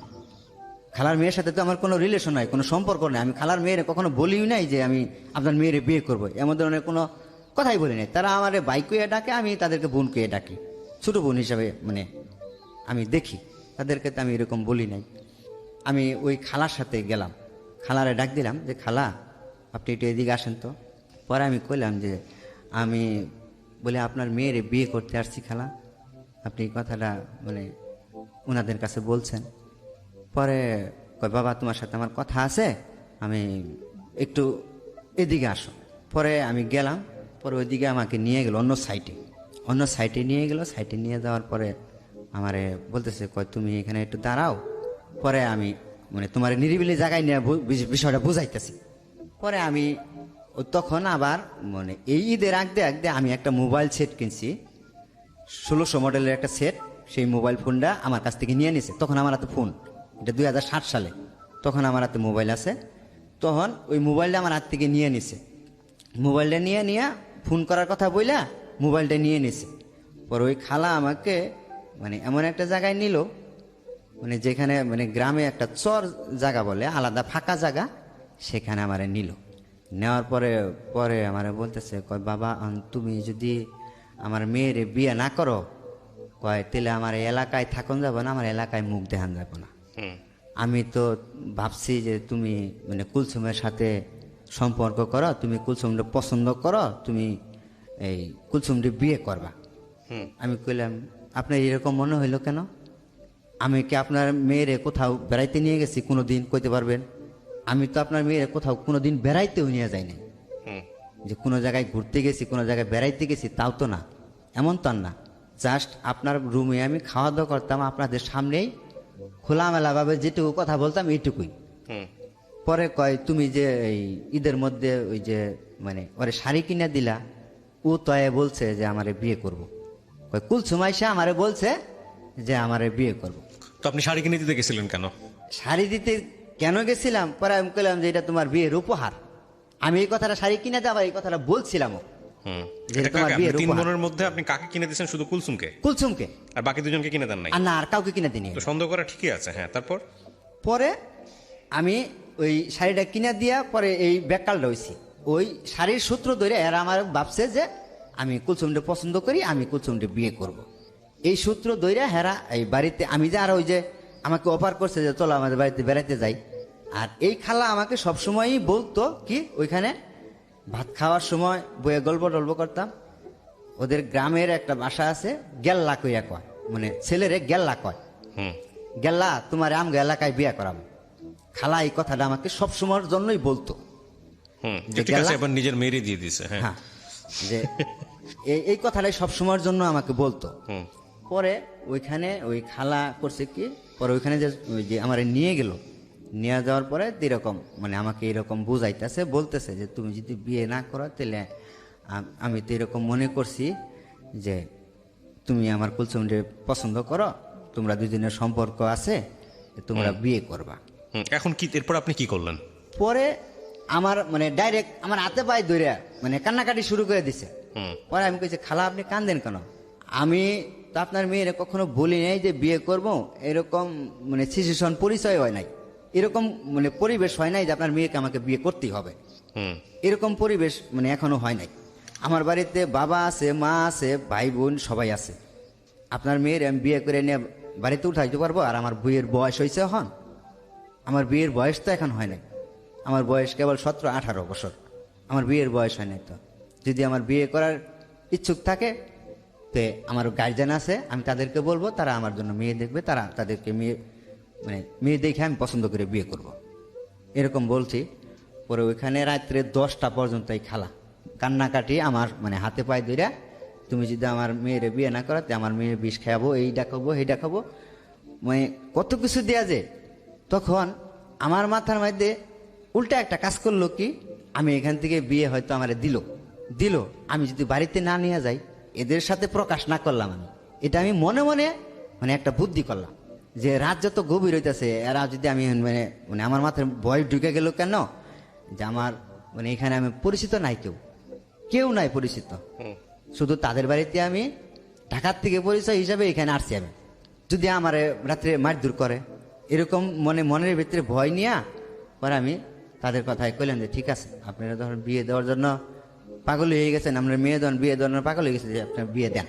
খালার মেয়ের সাথে তো আমার কোনো রিলেশন নাই, কোনো সম্পর্ক নেই। আমি খালার মেয়েরে কখনো বলিও নাই যে আমি আপনার মেয়েরে বিয়ে করবো, এমন ধরনের কোনো কথাই বলি নাই। তারা আমার ভাই কয়ে ডাকে, আমি তাদেরকে বোন কয়ে ডাকি, ছোটো বোন হিসাবে মানে আমি দেখি তাদেরকে, তো আমি এরকম বলি নাই। আমি ওই খালার সাথে গেলাম, খালারে ডাক দিলাম যে খালা আপনি একটু এদিকে আসেন তো। পরে আমি কইলাম যে আমি বলে আপনার মেয়েরে বিয়ে করতে আসছি খালা, আপনি এই কথাটা মানে ওনাদের কাছে বলছেন। পরে কয় বাবা তোমার সাথে আমার কথা আছে, আমি একটু এদিকে আসো। পরে আমি গেলাম, পরে ওইদিকে আমাকে নিয়ে গেল অন্য সাইটে নিয়ে গেল। সাইটে নিয়ে যাওয়ার পরে আমারে বলতেছে কয় তুমি এখানে একটু দাঁড়াও, পরে আমি মানে তোমার নিরিবিলি জায়গায় নিয়ে বিষয়টা বুঝাইতেছি। পরে আমি তখন আবার মানে এই ঈদের আগতে আমি একটা মোবাইল সেট কিনছি, 1600 মডেলের একটা সেট। সেই মোবাইল ফোনটা আমার কাছ থেকে নিয়ে নিছে। তখন আমার হাতে ফোন, এটা 2007 সালে, তখন আমার হাতে মোবাইল আছে। তখন ওই মোবাইলটা আমার হাত থেকে নিয়ে নিছে, মোবাইলটা নিয়ে ফোন করার কথা বইলা মোবাইলটা নিয়ে নিছে। পরে ওই খালা আমাকে মানে এমন একটা জায়গায় নিল, মানে যেখানে মানে গ্রামে একটা চর জায়গা বলে, আলাদা ফাঁকা জায়গা, সেখানে আমারে নিল। নেওয়ার পরে আমারে বলতেছে কয় বাবা তুমি যদি আমার মেয়ের বিয়ে না করো, কয় তাহলে আমার এলাকায় থাকুন যাব না, আমার এলাকায় মুখ দেখান যাব না। আমি তো ভাবছি যে তুমি মানে কুলসুমের সাথে সম্পর্ক করো, তুমি কুলসুমটা পছন্দ করো, তুমি এই কুলসুমটি বিয়ে করবা। আমি কইলাম আপনার এরকম মনে হইলো কেন? আমি কি আপনার মেয়েরে কোথাও বেড়াইতে নিয়ে গেছি কোনো দিন, কইতে পারবেন? আমি তো আপনার মেয়েরে কোথাও কোনো দিন বেড়াইতেও নিয়ে যাই নাই, যে কোনো জায়গায় ঘুরতে গেছি, কোনো জায়গায় বেড়াইতে গেছি, তাও তো না, এমন তো না। জাস্ট আপনার রুমে আমি খাওয়া দাওয়া করতাম, আপনাদের সামনেই খোলামেলাভাবে যেটুকু কথা বলতাম এইটুকুই। পরে কয় তুমি যে এই ঈদের মধ্যে ওই যে মানে ওরে শাড়ি কিনে দিলা, ও তয়ে বলছে যে আমারে বিয়ে করবো। কয় কুলসুম আইসা আমারে বলছে যে আমারে বিয়ে করবো। তো আপনি শাড়ি কিনে দিতে গেছিলেন কেন? শাড়ি দিতে কেন গেছিলাম? পরে আমি বললাম যে এটা তোমার বিয়ের উপহার। আমি এই কথাটা শাড়ি কিনে দেওয়া এই কথাটা বলছিলাম, হুম। যে এটা তোমার কাকে? বিয়ের তিন উপহার। বোনের মধ্যে আপনি কাকে কিনে দিয়েছেন? শুধু কুলসুমকে? কুলসুমকে। আর বাকি দুজনকে কিনে দেন নাই? আর না, আর কাউকে কিনে দিনি। তো সন্দেহ করা ঠিকই আছে। হ্যাঁ, তারপর? পরে আমি ওই শাড়িটা কিনে দিয়া পরে এই ব্যাককালটা হয়েছি, ওই শাড়ির সূত্র ধরে এরা আমার ভাবছে যে আমি কুলসুমটা পছন্দ করি, আমি কুলসুমটা বিয়ে করব। এই সূত্র ধরে হেরা এই বাড়িতে, আমি যে আর ওই যে আমাকে অফার করছে যে চলো আমাদের বাড়িতে বেড়াতে যাই, আর এই খালা আমাকে সবসময়ই বলতো কি ওইখানে ভাত খাওয়ার সময় বইয়ে গল্প টল্প করতাম। ওদের গ্রামের একটা বাসা আছে, গেল্লা কইয়া কয়, মানে ছেলেরে গেল্লা কয়, হুম। গেল্লা তোমার আমগো এলাকায় বিয়ে করাবো। খালা এই কথাটা আমাকে সবসময়ের জন্যই বলতো। হুম, যে ঠিক আছে, গেলা- এবার নিজের মেয়েরই দিয়ে দিছে। হ্যাঁ। হ্যাঁ, যে এই কথাটাই সবসময়ের জন্য আমাকে বলতো। হুম। পরে ওইখানে ওই খালা করছে কি, পরে ওইখানে যে ওই যে আমার নিয়ে গেল, নিয়ে যাওয়ার পরে এরকম মানে আমাকে এরকম বুঝাইতেছে, বলতেছে যে তুমি যদি বিয়ে না করো তাহলে আমি তো এরকম মনে করছি যে তুমি আমার কুলসুমকে পছন্দ করো, তোমরা দুজনের সম্পর্ক আছে, তোমরা বিয়ে করবা। হুম, এখন কি, এরপর আপনি কি করলেন? পরে আমার মানে ডাইরেক্ট আমার হাতে পায়ে ধরে মানে কান্নাকাটি শুরু করে দিছে। হুম। পরে আমি কইছি খালা আপনি কান্দেন কেন? আমি তো আপনার মেয়ের কখনো বলি নাই যে বিয়ে করব, এরকম মানে সিচুয়েশন পরিচয় হয় নাই, এরকম মানে পরিবেশ হয় নাই যে আপনার মেয়েকে আমাকে বিয়ে করতেই হবে, হুম। এরকম পরিবেশ মানে এখনো হয় নাই। আমার বাড়িতে বাবা আছে, মা আছে, ভাই বোন সবাই আছে। আপনার মেয়ের আমি বিয়ে করে নিয়ে বাড়িতে উঠাইতে পারবো? আর আমার বইয়ের বয়স হয়েছে এখন, আমার বিয়ের বয়স তো এখন হয় নাই, আমার বয়স কেবল 17-18 বছর, আমার বিয়ের বয়স হয় নাই। তো যদি আমার বিয়ে করার ইচ্ছুক থাকে তে আমার গার্জেন আছে, আমি তাদেরকে বলবো, তারা আমার জন্য মেয়ে দেখবে, তারা তাদেরকে মেয়ে মানে মেয়ে দেখে আমি পছন্দ করে বিয়ে করব, এরকম বলছি। পরে ওইখানে রাত্রে 10টা পর্যন্ত এই খালা কান্নাকাটি আমার মানে হাতে পায়ে ধইরা, তুমি যদি আমার মেয়ের বিয়ে না করাতে আমার মেয়ের বিষ খাওয়াবো, এইটা খাবো সেইটা খাবো, মানে কত কিছু দেয়া যে। তখন আমার মাথার মধ্যে উল্টা একটা কাজ করলো কি, আমি এখান থেকে বিয়ে হয়তো আমার দিল, আমি যদি বাড়িতে না নিয়ে যাই, এদের সাথে প্রকাশ না করলাম, আমি এটা আমি মনে মনে মানে একটা বুদ্ধি করলাম যে রাত যত গভীর হইতেছে, এরা যদি আমি মানে মানে আমার মাথায় ভয় ঢুকে গেল কেন, যে আমার মানে এখানে আমি পরিচিত নাই, কেউ নাই পরিচিত, শুধু তাদের বাড়িতে আমি ঢাকার থেকে পরিচয় হিসাবে এখানে আসছি। আমি যদি আমার রাত্রে মারধর করে, এরকম মনের ভিতরে ভয় নিয়ে পরে আমি তাদের কথায় কইলাম যে ঠিক আছে, আপনারা ধরেন বিয়ে দেওয়ার জন্য পাগল হয়ে গেছেন, আমরা মেয়ে দেন বিয়ে দেওয়ার পাগল হয়ে গেছে, যে আপনার বিয়ে দেন।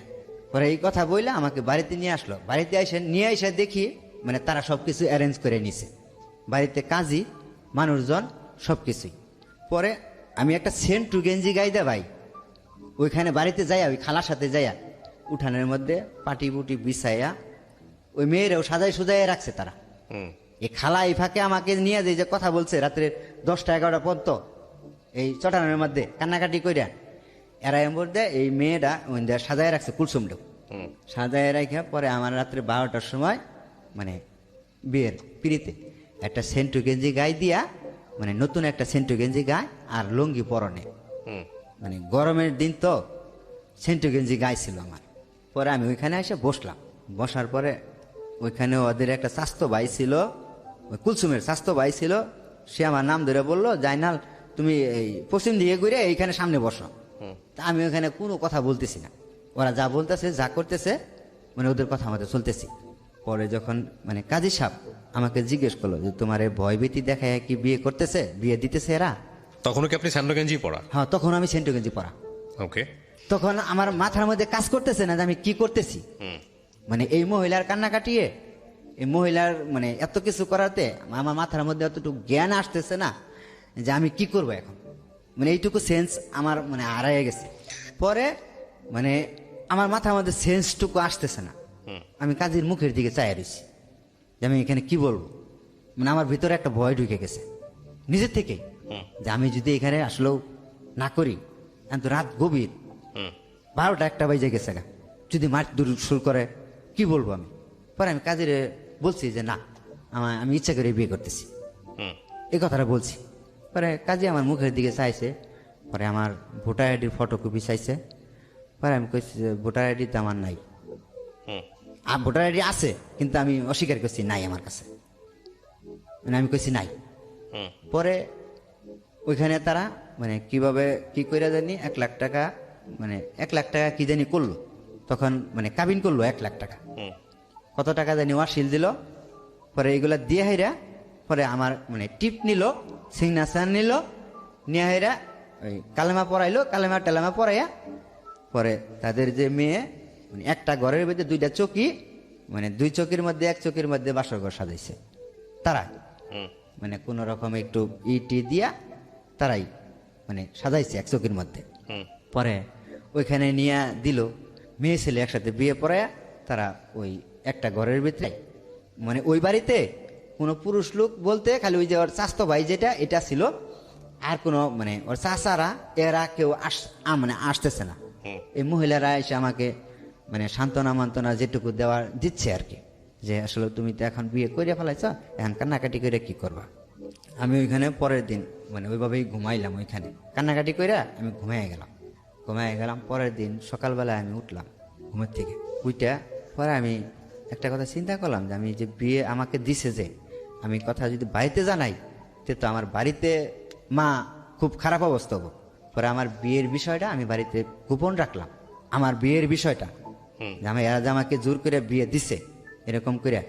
পরে এই কথা বললে আমাকে বাড়িতে নিয়ে আসলো, বাড়িতে নিয়ে এসে দেখি মানে তারা সব কিছু অ্যারেঞ্জ করে নিছে, বাড়িতে কাজী মানুষজন সব কিছুই। পরে আমি একটা সেন্টু গেঞ্জি গাইদা ভাই ওইখানে বাড়িতে যাইয়া, ওই খালার সাথে যাইয়া উঠানের মধ্যে পাটি পুটি বিছাইয়া ওই মেয়েরাও সাজাই সুজাইয়া রাখছে তারা। হুম। এই খালা এই ফাঁকে আমাকে নিয়ে যে কথা বলছে রাত্রে 10টা-11টা পর্যন্ত এই চটানের মধ্যে কান্নাকাটি কইরা, এরা এমন দেয় এই মেয়েটা সাজায় রাখছে কুলসুমটাও সাজায় রাখা। পরে আমার রাত্রে 12টার সময় মানে বিয়ের পিড়িতে একটা সেন্টু গেঞ্জি গায়ে দিয়া, মানে নতুন একটা সেন্টু গেঞ্জি গায়ে আর লুঙ্গি পরনে, হুম। মানে গরমের দিন তো সেন্টু গেঞ্জি গায়ে ছিল আমার। পরে আমি ওইখানে এসে বসলাম, বসার পরে ওইখানে ওদের একটা স্বাস্থ্য ভাই ছিল, ওই কুলসুমের স্বাস্থ্য ভাই ছিল, সে আমার নাম ধরে বললো জাইনাল তুমি এই পশ্চিম দিকে ঘুরে এইখানে সামনে বসো। তা আমি ওখানে কোনো কথা বলতেছি না, ওরা যা বলতেছে যা করতেছে মানে ওদের কথা আমাদের চলতেছি। পরে যখন মানে কাজী সাহেব আমাকে জিজ্ঞেস করলো যে তোমার এই ভয়ভীতি দেখায় কি বিয়ে করতেছে, বিয়ে দিতেছে এরা? তখনও কি আপনি স্যান্ডো গেঞ্জি পরা? হ্যাঁ, তখন আমি সেন্টু গেঞ্জি পরা। ওকে। তখন আমার মাথার মধ্যে কাজ করতেছে না যে আমি কি করতেছি, মানে এই মহিলার কান্না কাটিয়ে এই মহিলার মানে এত কিছু করাতে আমার মাথার মধ্যে এতটুকু জ্ঞান আসতেছে না যে আমি কি করব এখন, মানে এইটুকু সেন্স আমার মানে হারাইয়া গেছে। পরে মানে আমার মাথার মধ্যে সেন্সটুকু আসতেছে না, আমি কাজীর মুখের দিকে চাই রয়েছি যে আমি এখানে কি বলবো, মানে আমার ভিতরে একটা ভয় ঢুকে গেছে নিজের থেকেই যে আমি যদি এখানে আসলেও না করি, এখন তো রাত গভীর, 12টা-1টা বাজে গেছে গা, যদি মার দূর শুরু করে কি বলবো আমি। পরে আমি কাজের বলছি যে না আমি ইচ্ছা করে বিয়ে করতেছি, এই কথাটা বলছি। পরে কাজী আমার মুখের দিকে চাইছে, পরে আমার ভোটার আইডির ফটোকপি চাইছে। পরে আমি কইছি যে ভোটার আইডি তো আমার নাই, আর ভোটার আইডি আছে কিন্তু আমি অস্বীকার করছি নাই আমার কাছে, মানে আমি কইছি নাই। পরে ওইখানে তারা মানে কিভাবে কি করে জানি 1 লাখ টাকা মানে 1,00,000 টাকা কি জানি করলো, তখন মানে কাবিন করলো 1,00,000 টাকা। কত টাকা জানি ওয়াসিল দিল, পরে এইগুলা দিয়ে হাইরা পরে আমার মানে টিপ নিল, সিগনেচার নিল, নিয়ে হাইরা ওই কালেমা পড়াইলো, কালেমা টালেমা পড়াইয়া পরে তাদের যে মেয়ে মানে একটা ঘরের মধ্যে 2টা চৌকি, মানে 2 চৌকির মধ্যে 1 চৌকির মধ্যে বাসর ঘর সাজাইছে তারা, মানে কোন রকম একটু ইটি দিয়া তারাই মানে সাজাইছে 1 চৌকির মধ্যে। পরে ওইখানে নিয়ে দিল, মেয়ে ছেলে একসাথে বিয়ে পড়ায়া তারা ওই একটা ঘরের ভিতরে, মানে ওই বাড়িতে কোনো পুরুষ লোক বলতে খালি ওই যে ওর চাস্তো ভাই যেটা এটা ছিল, আর কোনো মানে ওর চাচারা এরা কেউ মানে আসতেছে না। এই মহিলারা এসে আমাকে মানে সান্ত্বনা মান্তনা যেটুকু দেওয়ার দিচ্ছে আর কি, যে আসলে তুমি তো এখন বিয়ে করে ফেলাইছ, এখন কান্নাকাটি করে কি করবা। আমি ওইখানে পরের দিন মানে ওইভাবেই ঘুমাইলাম, ওইখানে কান্নাকাটি করে আমি ঘুমাই গেলাম। পরের দিন সকালবেলায় আমি উঠলাম ঘুমের থেকে, উইটা পরে আমি একটা কথা চিন্তা করলাম যে আমি যে বিয়ে আমাকে দিছে, যে আমি কথা যদি বাড়িতে জানাই তো আমার বাড়িতে মা খুব খারাপ অবস্থা হবো। পরে আমার বিয়ের বিষয়টা আমি বাড়িতে গোপন রাখলাম, আমার বিয়ের বিষয়টা যে এরা যে আমাকে জোর করে বিয়ে দিছে এরকম করে,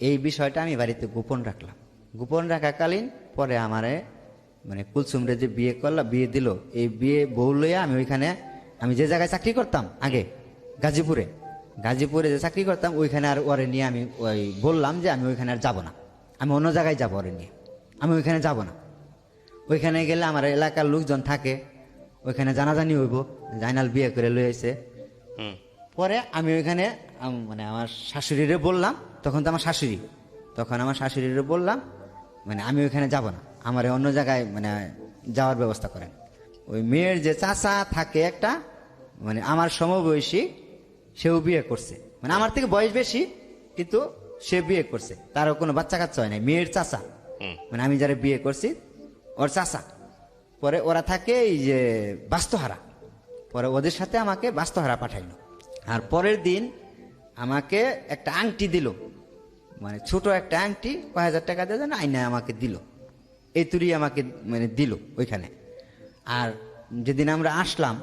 এই বিষয়টা আমি বাড়িতে গোপন রাখলাম। গোপন রাখাকালীন পরে আমারে মানে কুলসুমরে যে বিয়ে করলো, বিয়ে দিল, এই বিয়ে বউ লইয়া আমি ওইখানে, আমি যে জায়গায় চাকরি করতাম আগে গাজীপুরে যে চাকরি করতাম ওইখানে আর ওরে নিয়ে আমি ওই বললাম যে আমি ওইখানে আর যাবো না, আমি অন্য জায়গায় যাবো, ওরে নিয়ে আমি ওইখানে যাব না। ওইখানে গেলে আমার এলাকার লোকজন থাকে, ওইখানে জানাজানি হইব জাইনাল বিয়ে করে লই আইছে। পরে আমি ওইখানে মানে আমার শাশুড়িরে বললাম, তখন আমার শাশুড়িরে বললাম মানে আমি ওইখানে যাব না, আমার অন্য জায়গায় মানে যাওয়ার ব্যবস্থা করেন। ওই মেয়ের যে চাচা থাকে একটা, মানে আমার সমবয়সী, সেও বিয়ে করছে, মানে আমার থেকে বয়স বেশি কিন্তু সে বিয়ে করছে, তারও কোনো বাচ্চা কাচ্চা হয় নাই, মেয়ের চাচা মানে আমি যারা বিয়ে করছি ওর চাচা। পরে ওরা থাকে এই যে বাস্তহারা, পরে ওদের সাথে আমাকে বাস্তহারা পাঠাইলো। আর পরের দিন আমাকে একটা আংটি দিল, মানে ছোট একটা আংটি, কয় হাজার টাকা দিয়ে যেন আইনা আমাকে দিল, এই তুরি আমাকে মানে দিল ওইখানে। আর যেদিন আমরা আসলাম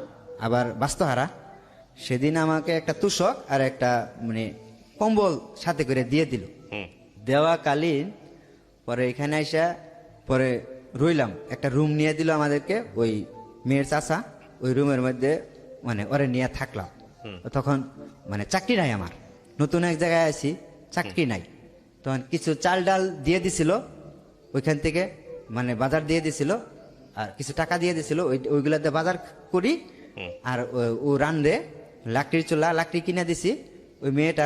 আবার বাস্তহারা, সেদিন আমাকে একটা তুষক আর একটা মানে কম্বল সাথে করে দিয়ে দিল। দেওয়া কালীন পরে এখানে আইসা পরে রইলাম, একটা রুম নিয়ে দিল আমাদেরকে ওই মেয়ের চাচা, ওই রুমের মধ্যে মানে ওরে নিয়ে থাকলাম। তখন মানে চাকরি নাই, আমার নতুন এক জায়গায় আছি, চাকরি নাই। তখন কিছু চাল ডাল দিয়ে দিছিল ওইখান থেকে, মানে বাজার দিয়ে দিছিল, আর কিছু টাকা দিয়ে দিছিল, ওইগুলাতে বাজার করি। আর ও রান্ধে, লাকড়ির চুলা লাকড়ি কিনে দিছি, ওই মেয়েটা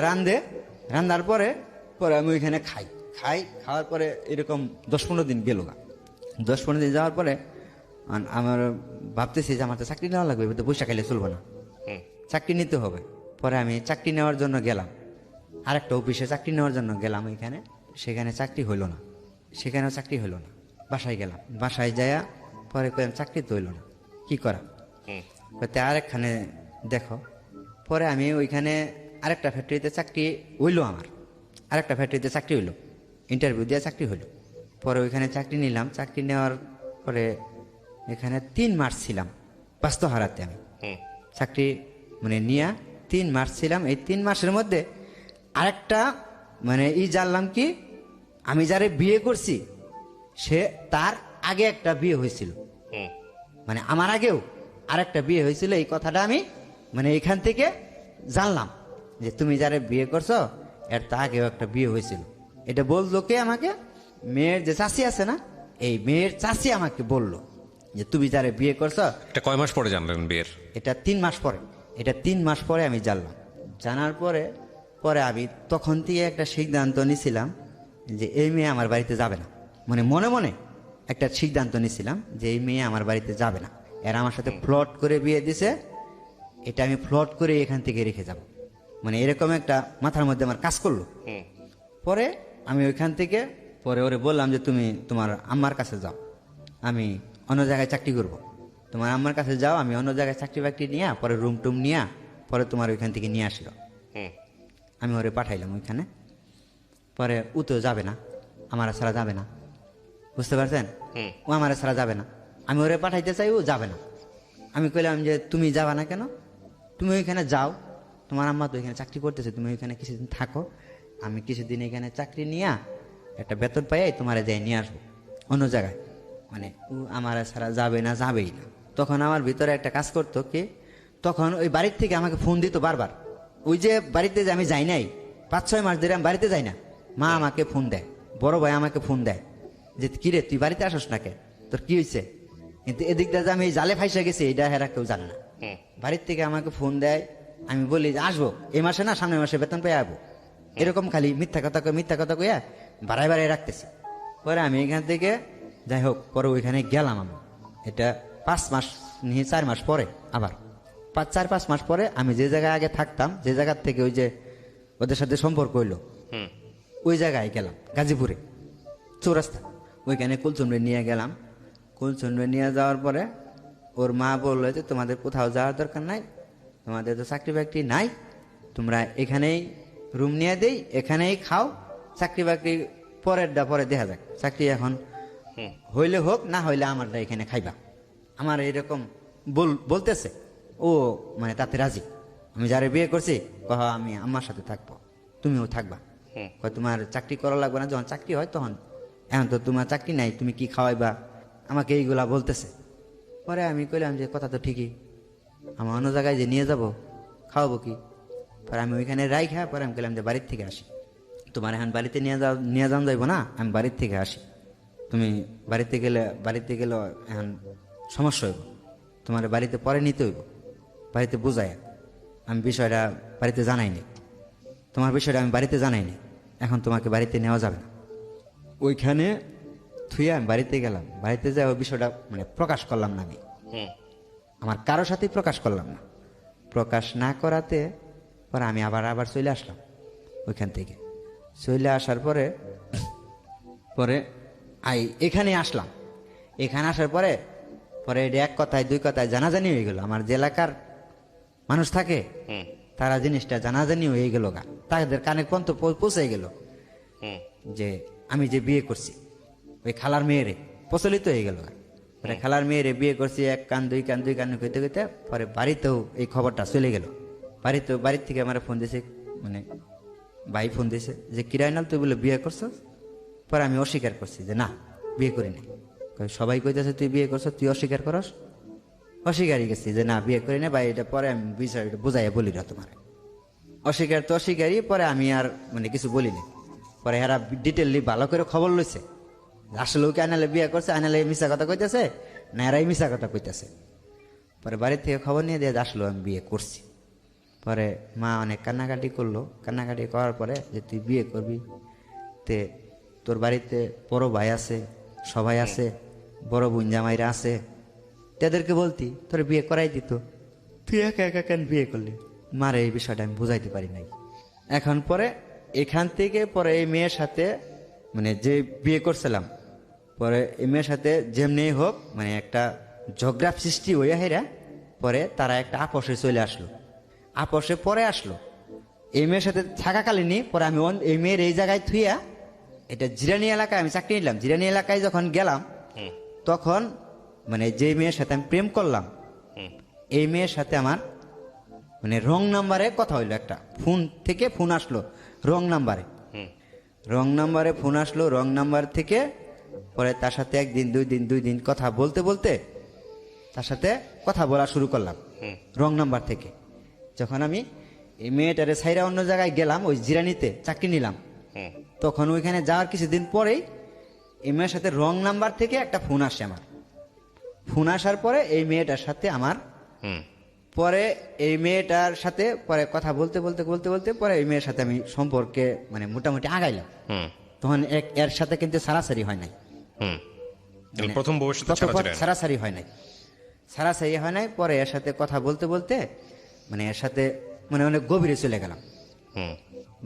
রান্ধার পরে আমি ওইখানে খাওয়ার পরে এরকম 10-15 দিন গেল। 10-15 দিন যাওয়ার পরে আমার ভাবতেছি যে আমার তো চাকরি নেওয়া লাগবে, তো পয়সা খাইলে চলবো না, চাকরি নিতে হবে। পরে আমি চাকরি নেওয়ার জন্য গেলাম, আরেকটা অফিসে চাকরি নেওয়ার জন্য গেলাম ওইখানে, সেখানে চাকরি হইল না, সেখানেও চাকরি হইল না। বাসায় গেলাম, বাসায় যাইয়া পরে কইলাম চাকরি তো হইল না, কি করা, কইতে আরেকখানে দেখো। পরে আমি ওইখানে আরেকটা ফ্যাক্টরিতে চাকরি হইলো, আমার আরেকটা ফ্যাক্টরিতে চাকরি হইলো, ইন্টারভিউ দিয়ে চাকরি হইলো। পরে ওইখানে চাকরি নিলাম, চাকরি নেওয়ার পরে এখানে 3 মাস ছিলাম বাস্তহারাতে। আমি চাকরি মানে নিয়ে 3 মাস ছিলাম। এই 3 মাসের মধ্যে আরেকটা মানে জানলাম কি, আমি যারে বিয়ে করছি সে তার আগে একটা বিয়ে হয়েছিল, মানে আমার আগেও আরেকটা বিয়ে হয়েছিল। এই কথাটা আমি মানে এখান থেকে জানলাম যে তুমি যারে বিয়ে করছো এর তা আগেও একটা বিয়ে হয়েছিল। এটা বললো কে আমাকে, মেয়ের যে চাষি আছে না, এই মেয়ের চাষি আমাকে বললো যে তুমি যারে বিয়ে করছো। এটা কয় মাস পরে জানলেন বিয়ের? এটা 3 মাস পরে, এটা 3 মাস পরে আমি জানলাম। জানার পরে আমি তখন থেকে একটা সিদ্ধান্ত নিয়েছিলাম যে এই মেয়ে আমার বাড়িতে যাবে না, মানে মনে মনে একটা সিদ্ধান্ত নিয়েছিলাম যে এই মেয়ে আমার বাড়িতে যাবে না। এরা আমার সাথে ফ্লট করে বিয়ে দিছে, এটা আমি ফ্লট করে এখান থেকে রেখে যাব, মানে এরকম একটা মাথার মধ্যে আমার কাজ করলো। পরে আমি ওইখান থেকে পরে ওরে বললাম যে তুমি তোমার আম্মার কাছে যাও, আমি অন্য জায়গায় চাকরি করব, তোমার আম্মার কাছে যাও, আমি অন্য জায়গায় চাকরি বাকরি নিয়ে পরে রুম টুম নিয়ে পরে তোমার ওইখান থেকে নিয়ে আসলো। আমি ওরে পাঠাইলাম ওইখানে। পরে ও তো যাবে না, আমার ছাড়া যাবে না, বুঝতে পারছেন, ও আমার ছাড়া যাবে না। আমি ওরে পাঠাইতে চাই, ও যাবে না। আমি কইলাম যে তুমি যাবা না কেন, তুমি ওইখানে যাও, তোমার আম্মা তো এখানে চাকরি করতেছে, তুমি ওইখানে কিছুদিন থাকো, আমি কিছুদিন এখানে চাকরি নিয়ে একটা বেতন পাই তোমার যাই নিয়ে আসবো অন্য জায়গায়, মানে ও আমার ছাড়া যাবে না, যাবেই না। তখন আমার ভিতরে একটা কাজ করতো কি, তখন ওই বাড়ির থেকে আমাকে ফোন দিত বারবার, ওই যে বাড়িতে যে আমি যাই নাই 5-6 মাস ধরে আমি বাড়িতে যাই না, মা আমাকে ফোন দেয়, বড় ভাই আমাকে ফোন দেয় যে কিরে তুই বাড়িতে আসস না কে, তোর কি হয়েছে। কিন্তু এদিকটা যে আমি জালে ফাইসা গেছি এটা হেরা কেউ জানে না। বাড়ির থেকে আমাকে ফোন দেয়, আমি বলি যে আসবো এই মাসে না সামনের মাসে বেতন পেয়ে আসবো, এরকম খালি মিথ্যা কথা কইয়া বাড়ায় রাখতেছি। পরে আমি এখান থেকে যাই হোক পরে ওইখানে গেলাম আমি, এটা 5 মাস নিয়ে 4 মাস পরে আবার 4-5 মাস পরে আমি যে জায়গায় আগে থাকতাম, যে জায়গার থেকে ওই যে ওদের সাথে সম্পর্ক হইলো ওই জায়গায় গেলাম, গাজীপুরে চৌরাস্তা, ওইখানে কুলচুমরে নিয়ে গেলাম। কুলচুমরে নিয়ে যাওয়ার পরে ওর মা বললো যে তোমাদের কোথাও যাওয়ার দরকার নাই, তোমাদের তো চাকরি বাকরি নাই, তোমরা এখানেই রুম নিয়ে দেই, এখানেই খাও, চাকরি বাকরি পরে দেখা যাক, চাকরি এখন হইলে হোক, না হইলে আমারটা এখানে খাইবা। আমার এরকম বলতেছে, ও মানে তাতে রাজি। আমি যারা বিয়ে করছি কহ আমি আমার সাথে থাকবো, তুমিও থাকবা, তোমার চাকরি করা লাগবে না, যখন চাকরি হয় তখন, এখন তো তোমার চাকরি নাই, তুমি কি খাওয়াইবা, আমাকে এইগুলা বলতেছে। পরে আমি কইলাম যে কথা তো ঠিকই, আমার অন্য জায়গায় যে নিয়ে যাব খাওয়াবো কি। পরে আমি ওইখানে রাইখা পরে আমি কইলাম যে বাড়ির থেকে আসি, তোমার এখন বাড়িতে নিয়ে যাওয়া যাইব না, আমি বাড়ির থেকে আসি, তুমি বাড়িতে গেলে এখন সমস্যা হইব, তোমার বাড়িতে পরে নিতে হইব, বাড়িতে বুঝায়। আমি বিষয়টা বাড়িতে জানাইনি, তোমার বিষয়টা আমি বাড়িতে জানাইনি, এখন তোমাকে বাড়িতে নেওয়া যাবে না। ওইখানে থুয়ে আমি বাড়িতে গেলাম, বাড়িতে যাই ওই বিষয়টা মানে প্রকাশ করলাম না, আমি আমার কারোর সাথেই প্রকাশ করলাম না। প্রকাশ না করাতে পরে আমি আবার চলে আসলাম ওইখান থেকে। চলে আসার পরে এখানে আসলাম, এখানে আসার পরে এটা এক কথায় 2 কথায় জানাজানি হয়ে গেল। আমার যে এলাকার মানুষ থাকে তারা জিনিসটা জানাজানি হয়ে গেল, তাদের কানে পর্যন্ত পৌঁছে গেল যে আমি যে বিয়ে করছি ওই খালার মেয়েরে, প্রচলিত হয়ে গেল। খালার মেয়েরে বিয়ে করছি, 1 কান 2 কান কইতে কইতে পরে বাড়িতেও এই খবরটা চলে গেল। বাড়ির থেকে আমার ফোন দিয়েছে, মানে ভাই ফোন দিয়েছে যে কিরাইনাল তুই বলে বিয়ে করছস। পরে আমি অস্বীকার করছি যে না বিয়ে করি নাই। সবাই কইতেছে তুই বিয়ে করছ, তুই অস্বীকার করস। অস্বীকারই গেছি যে না বিয়ে করি না ভাই, এটা পরে আমি বিষয়টা বুঝাইয়া বলি না তোমার। অস্বীকার তো অস্বীকারই, পরে আমি আর মানে কিছু বলিনি। পরে এরা ডিটেললি ভালো করে খবর লইছে আসলে ওকে আনালে বিয়ে করছে, আনালে মিশা কথা কইতেছে না এরাই মিশা কথা কইতেছে। পরে বাড়ির থেকে খবর নিয়ে দিয়ে আসলো আমি বিয়ে করছি। পরে মা অনেক কান্নাকাটি করলো, কান্নাকাটি করার পরে যে তুই বিয়ে করবি, তে তোর বাড়িতে বড় ভাই আছে, সবাই আছে, বড় বোন জামাইরা আছে, তাদেরকে বলতি তোর বিয়ে করাই দিত, তুই একা একা কেন বিয়ে করলি। মারে এই বিষয়টা আমি বুঝাইতে পারি নাই। এখন পরে এখান থেকে পরে এই মেয়ের সাথে মানে যে বিয়ে করছিলাম, পরে এই মেয়ের সাথে যেমনি হোক মানে একটা ঝগড়া সৃষ্টি হইয়া হেরা, পরে তারা একটা আপোষে চলে আসলো। আপোষে পরে আসলো এই মেয়ের সাথে থাকাকালীনই পরে আমি এই মেয়ের এই জায়গায় থুইয়া এটা জিরানি এলাকায় আমি চাকরি নিলাম। জিরানি এলাকায় যখন গেলাম তখন মানে যে মেয়ের সাথে আমি প্রেম করলাম এই মেয়ের সাথে আমার মানে রং নাম্বারে কথা হইলো। একটা ফোন থেকে ফোন আসলো রং নাম্বারে, ফোন আসলো রং নাম্বার থেকে। পরে তার সাথে 1 দিন 2 দিন কথা বলতে বলতে তার সাথে কথা বলা শুরু করলাম রং নাম্বার থেকে। যখন আমি এই মেয়েটারে ছাইরা অন্য জায়গায় গেলাম, ওই জিরানিতে চাকরি নিলাম, তখন ওইখানে যাওয়ার কিছুদিন পরেই এই মেয়ের সাথে রং নাম্বার থেকে একটা ফোন আসে আমার। ফোন আসার পরে এই মেয়েটার সাথে আমার পরে এই মেয়েটার সাথে পরে কথা বলতে পরে এই মেয়ের সাথে আমি সম্পর্কে মানে মোটামুটি আগাইলাম। তখন এর সাথে কিন্তু সারাসারি হয় নাই, প্রথম সারাসারি হয় নাই। পরে এর সাথে কথা বলতে মানে এর সাথে মানে অনেক গভীরে চলে গেলাম।